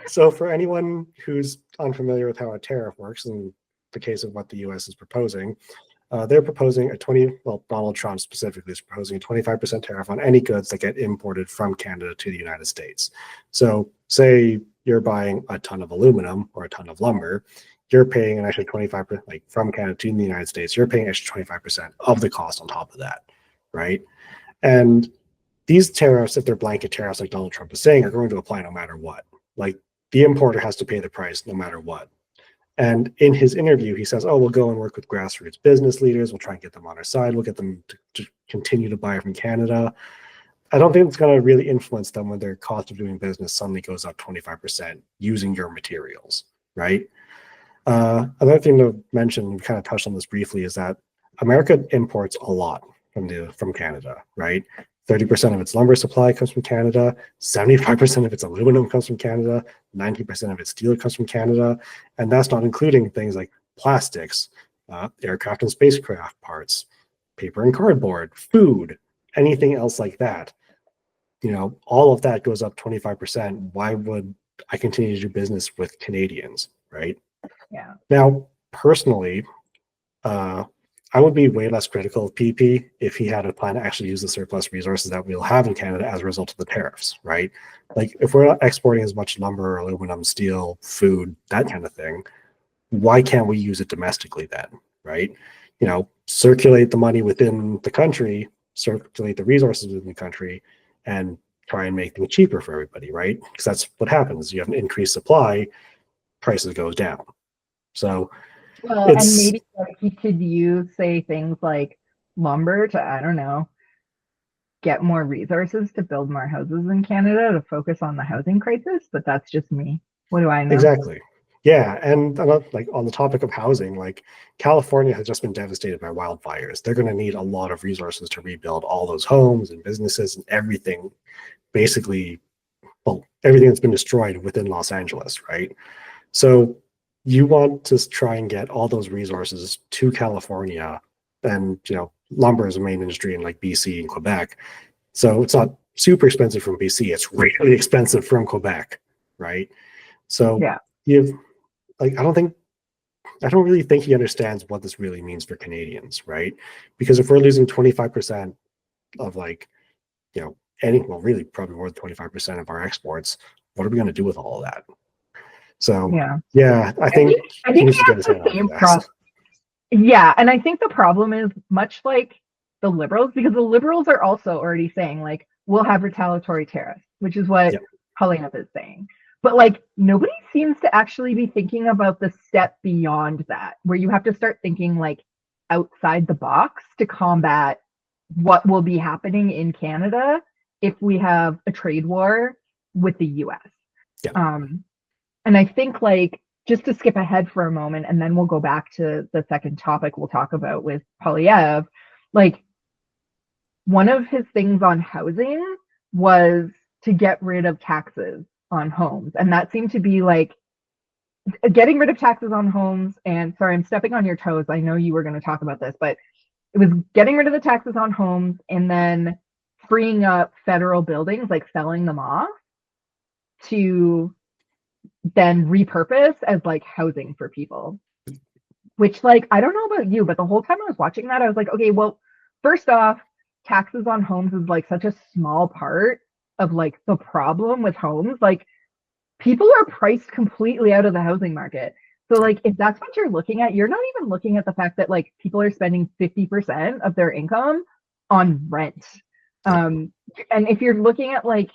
So for anyone who's unfamiliar with how a tariff works, in the case of what the U.S. is proposing, they're proposing Donald Trump specifically is proposing a 25% tariff on any goods that get imported from Canada to the United States. So say you're buying a ton of aluminum or a ton of lumber, you're paying an extra 25%, like from Canada to the United States, you're paying extra 25% of the cost on top of that, right? And these tariffs, if they're blanket tariffs like Donald Trump is saying, are going to apply no matter what. Like the importer has to pay the price no matter what. And in his interview, he says, we'll go and work with grassroots business leaders. We'll try and get them on our side. We'll get them to continue to buy from Canada. I don't think it's going to really influence them when their cost of doing business suddenly goes up 25% using your materials, right? Another thing to mention, we kind of touched on this briefly, is that America imports a lot from Canada, right? 30% of its lumber supply comes from Canada, 75% of its aluminum comes from Canada, 90% of its steel comes from Canada, and that's not including things like plastics, aircraft and spacecraft parts, paper and cardboard, food, anything else like that. All of that goes up 25%. Why would I continue to do business with Canadians, right? Yeah. Now, personally, I would be way less critical of PP if he had a plan to actually use the surplus resources that we'll have in Canada as a result of the tariffs, right? Like if we're not exporting as much lumber, aluminum, steel, food, that kind of thing, why can't we use it domestically then, right? Circulate the money within the country, circulate the resources within the country, and try and make things cheaper for everybody, right? Because that's what happens. You have an increased supply, prices goes down. So and maybe he could use, say, things like lumber to, I don't know, get more resources to build more houses in Canada to focus on the housing crisis, but that's just me. What do I know? Exactly. Yeah, and like on the topic of housing, like California has just been devastated by wildfires. They're going to need a lot of resources to rebuild all those homes and businesses and everything, basically, well, everything that's been destroyed within Los Angeles, right? So you want to try and get all those resources to California, and lumber is a main industry in like BC and Quebec. So it's not super expensive from BC. It's really expensive from Quebec, right? So Yeah. you've like I don't really think he understands what this really means for Canadians, right? Because if we're losing 25% of really probably more than 25% of our exports, what are we going to do with all of that? So yeah, I think I he think needs he to get has his the head same out of this. Yeah, and I think the problem is much like the Liberals, because the Liberals are also already saying like we'll have retaliatory tariffs, which is what Yep. Poilievre is saying. But like nobody seems to actually be thinking about the step beyond that, where you have to start thinking like outside the box to combat what will be happening in Canada if we have a trade war with the US. Yeah. And I think like just to skip ahead for a moment, and then we'll go back to the second topic we'll talk about with Poilievre, like one of his things on housing was to get rid of taxes on homes. And that seemed to be like getting rid of taxes on homes. And sorry, I'm stepping on your toes. I know you were going to talk about this, but it was getting rid of the taxes on homes and then freeing up federal buildings, like selling them off to then repurpose as like housing for people. Which, like, I don't know about you, but the whole time I was watching that, I was like, okay, well, first off, taxes on homes is like such a small part of like the problem with homes. Like, people are priced completely out of the housing market. So, like, if that's what you're looking at, you're not even looking at the fact that like people are spending 50% of their income on rent. And if you're looking at like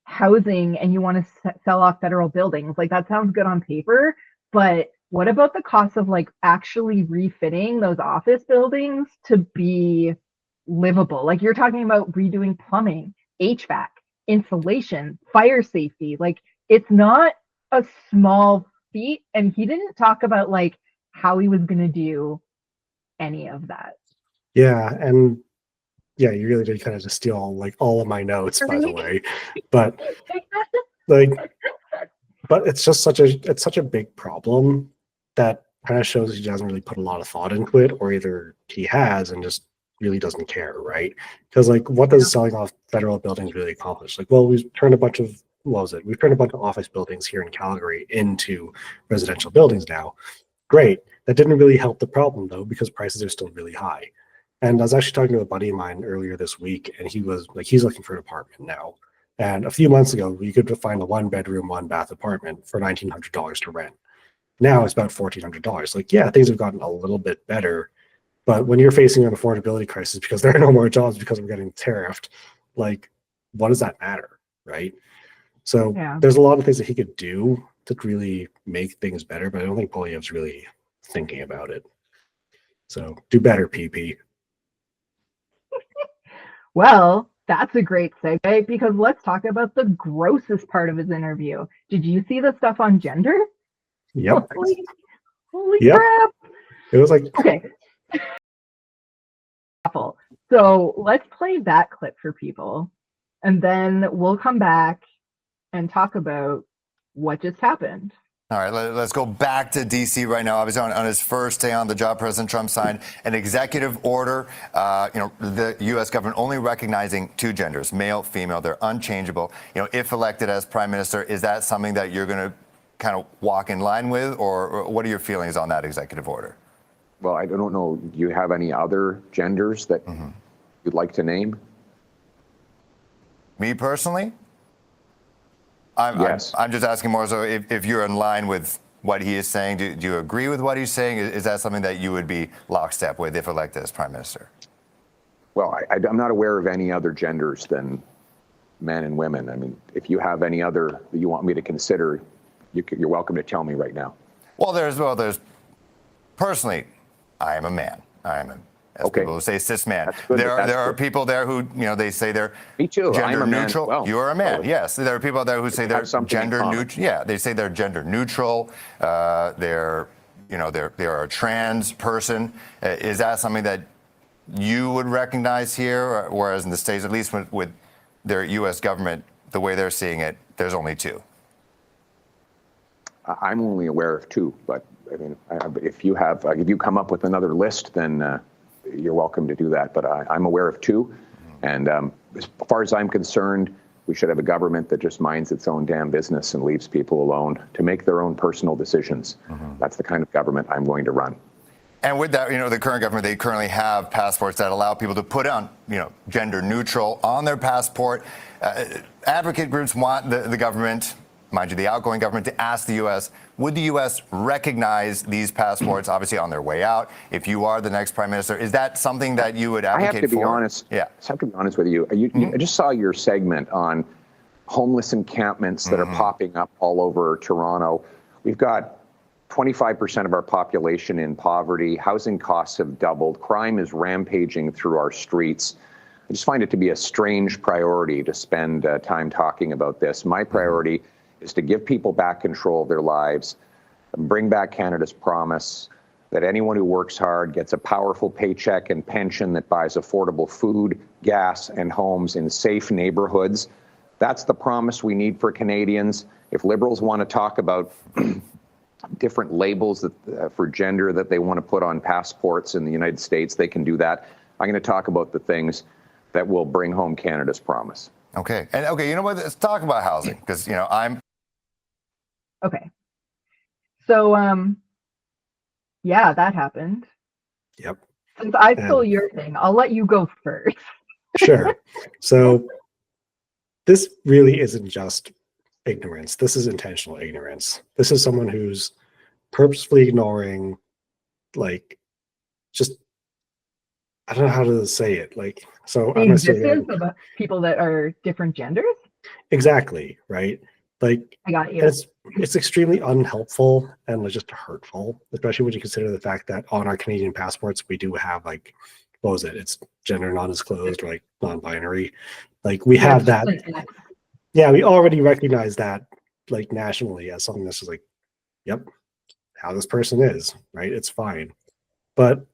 housing and you want to sell off federal buildings, like that sounds good on paper, but what about the cost of like actually refitting those office buildings to be livable? Like you're talking about redoing plumbing, HVAC, insulation, fire safety. Like it's not a small feat. And he didn't talk about like how he was going to do any of that. Yeah, and yeah, you really did kind of just steal like all of my notes, by the way. But like, but it's just such a big problem that kind of shows he doesn't really put a lot of thought into it, or either he has and just really doesn't care, right? Because like, what does selling off federal buildings really accomplish? Like, well, we've turned a bunch of we've turned a bunch of office buildings here in Calgary into residential buildings now. Great. That didn't really help the problem though, because prices are still really high. And I was actually talking to a buddy of mine earlier this week, and he was like, he's looking for an apartment now. And a few months ago, you could find a 1-bedroom, 1-bath apartment for $1,900 to rent. Now it's about $1,400. Like, yeah, things have gotten a little bit better, but when you're facing an affordability crisis because there are no more jobs because we're getting tariffed, like, what does that matter, right? So there's a lot of things that he could do to really make things better, but I don't think Poilievre's really thinking about it. So do better, PP. Well, that's a great segue because let's talk about the grossest part of his interview. Did you see the stuff on gender? Yep. Holy crap. It was like, okay. Awful. So let's play that clip for people and then we'll come back and talk about what just happened. All right, let's go back to D.C. right now. Obviously, on his first day on the job, President Trump signed an executive order. The U.S. government only recognizing two genders, male, female. They're unchangeable. If elected as prime minister, is that something that you're going to kind of walk in line with, or what are your feelings on that executive order? Well, I don't know. Do you have any other genders that you'd like to name? Me personally? Yes. I'm just asking more so if you're in line with what he is saying. Do you agree with what he's saying? Is that something that you would be lockstep with if elected as prime minister? Well, I'm not aware of any other genders than men and women. I mean, if you have any other that you want me to consider, you're welcome to tell me right now. Well, there's personally, I am a man. I am a As Okay. people who say cis man. That's good, There that's are good. people there who, they say they're Me too. I'm gender a man as neutral. well. You are a man. Totally. Yes. There are people out there who say they're have something in gender common. neutral. Yeah, they say they're gender neutral. They're a trans person. Is that something that you would recognize here, whereas in the States, at least with their U.S. government, the way they're seeing it, there's only two? I'm only aware of two, but I mean, if you come up with another list, then you're welcome to do that. But I'm aware of two, and as far as I'm concerned, we should have a government that just minds its own damn business and leaves people alone to make their own personal decisions. That's the kind of government I'm going to run. And with that, the current government, they currently have passports that allow people to put on, gender neutral on their passport. Advocate groups want the government, mind you, the outgoing government, to ask the U.S., would the U.S. recognize these passports, obviously on their way out, if you are the next prime minister? Is that something that you would advocate for? I have to be honest. Yeah. I have to be honest with you. I just saw your segment on homeless encampments that are popping up all over Toronto. We've got 25% of our population in poverty. Housing costs have doubled. Crime is rampaging through our streets. I just find it to be a strange priority to spend time talking about this. My priority is to give people back control of their lives, bring back Canada's promise that anyone who works hard gets a powerful paycheck and pension that buys affordable food, gas, and homes in safe neighborhoods. That's the promise we need for Canadians. If Liberals want to talk about different labels for gender that they want to put on passports in the United States, they can do that. I'm going to talk about the things that will bring home Canada's promise. Okay. And you know what? Let's talk about housing, because I'm. Okay. So yeah, that happened. Yep. Since I stole your thing, I'll let you go first. Sure. So this really isn't just ignorance. This is intentional ignorance. This is someone who's purposefully ignoring, just, I don't know how to say it. So The I'm existence of people that are different genders? Exactly, right? I got you. It's extremely unhelpful and just hurtful, especially when you consider the fact that on our Canadian passports, we do have what was it? It's gender non-disclosed or non-binary. We have that. Yeah, we already recognize that nationally as something that's just yep, how this person is, right? It's fine. But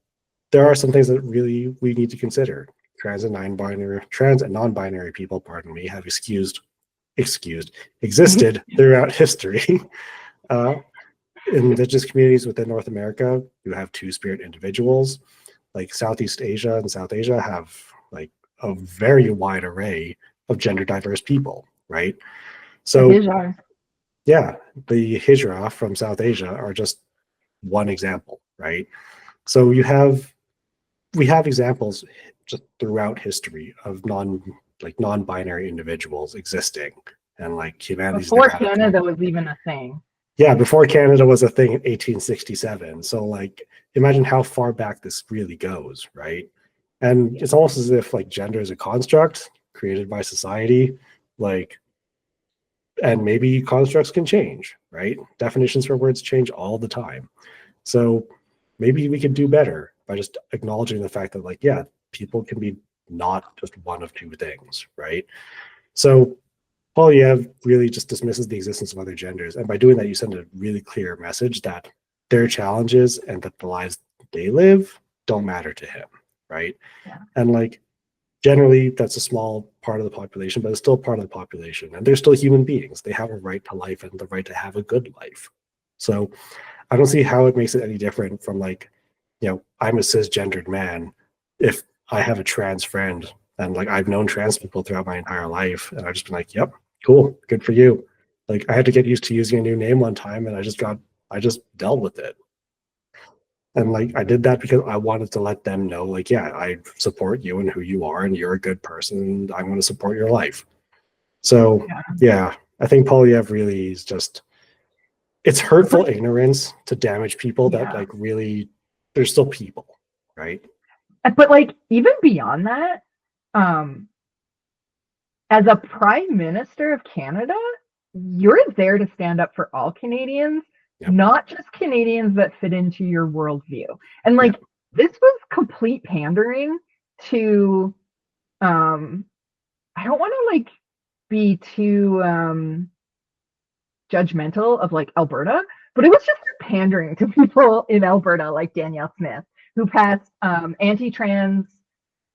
there are some things that really we need to consider. Trans and non-binary people, pardon me, have existed throughout history. In indigenous communities within North America, you have two-spirit individuals. Southeast Asia and South Asia have a very wide array of gender diverse people, right? So yeah, the Hijra from South Asia are just one example, right? So we have examples just throughout history of non-binary individuals existing, and humanity's before Canada was even a thing. Yeah, before Canada was a thing in 1867. So imagine how far back this really goes, right? And it's almost as if gender is a construct created by society, and maybe constructs can change, right? Definitions for words change all the time. So maybe we could do better by just acknowledging the fact that yeah, people can be not just one of two things, right? So Poilievre really just dismisses the existence of other genders, and by doing that, you send a really clear message that their challenges and that the lives they live don't matter to him, right? Yeah. And generally, that's a small part of the population, but it's still part of the population, and they're still human beings. They have a right to life and the right to have a good life. So I don't see how it makes it any different from I'm a cisgendered man if I have a trans friend. And I've known trans people throughout my entire life, and I've just been yep, cool, good for you. I had to get used to using a new name one time, and I just dealt with it. And I did that because I wanted to let them know, yeah, I support you and who you are, and you're a good person, and I'm going to support your life. So yeah, I think Poilievre really is just, it's hurtful ignorance to damage people that really, they're still people, right? But even beyond that, as a prime minister of Canada, you're there to stand up for all Canadians, not just Canadians that fit into your worldview. And this was complete pandering to, I don't want to like be too judgmental of like Alberta, but it was just pandering to people in Alberta like Danielle Smith, who passed anti-trans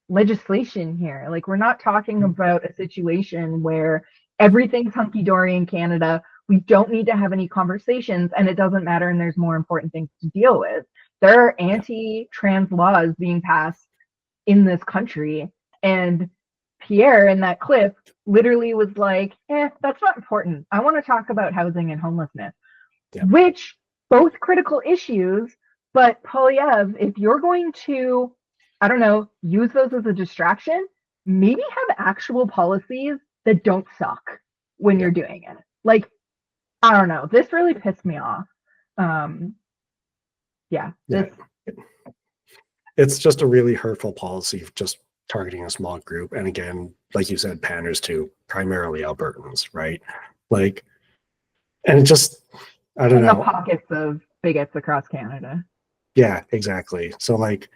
legislation here. Like, we're not talking about a situation where everything's hunky-dory in Canada. We don't need to have any conversations, and it doesn't matter, and there's more important things to deal with. There are anti-trans laws being passed in this country, and Pierre in that clip literally was like, that's not important. I want to talk about housing and homelessness, which both critical issues. But Poilievre, if you're going to, I don't know, use those as a distraction, maybe have actual policies that don't suck when you're doing it. Like, I don't know. This really pissed me off. It's just a really hurtful policy of just targeting a small group. And again, like you said, panders to primarily Albertans, right? Like, and it just, I don't know. The pockets of bigots across Canada. Yeah, exactly. So like,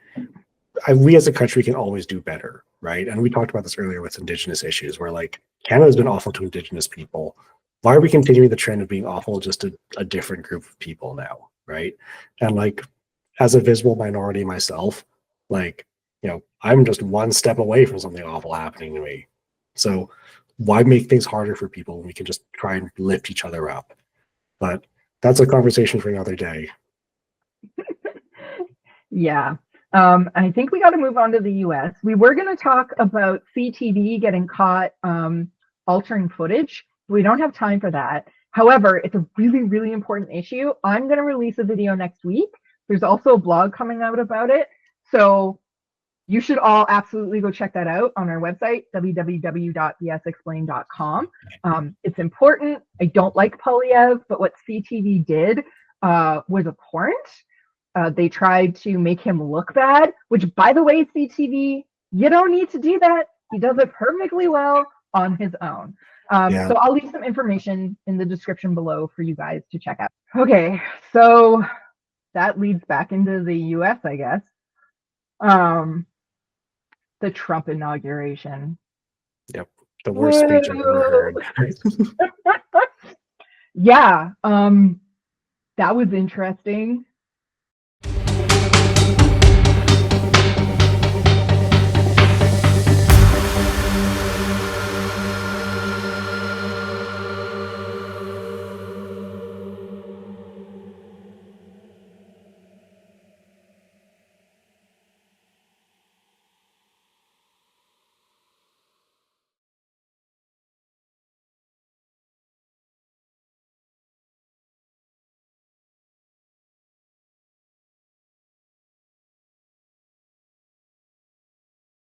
we as a country can always do better, right? And we talked about this earlier with Indigenous issues, where like Canada's been awful to Indigenous people. Why are we continuing the trend of being awful just to a different group of people now, right? And like, as a visible minority myself, like, you know, I'm just one step away from something awful happening to me. So why make things harder for people when we can just try and lift each other up? But that's a conversation for another day. Yeah. I think we got to move on to the US. We were going to talk about CTV getting caught altering footage. We don't have time for that. However, it's a really, really important issue. I'm going to release a video next week. There's also a blog coming out about it. So you should all absolutely go check that out on our website, www.bsexplained.com. It's important. I don't like Poilievre, but what CTV did was abhorrent. They tried to make him look bad, which, by the way, CTV, you don't need to do that. He does it perfectly well on his own. So I'll leave some information in the description below for you guys to check out. Okay, so that leads back into the US, I guess. The Trump inauguration. Yep, the worst speech I've ever heard. Yeah, that was interesting.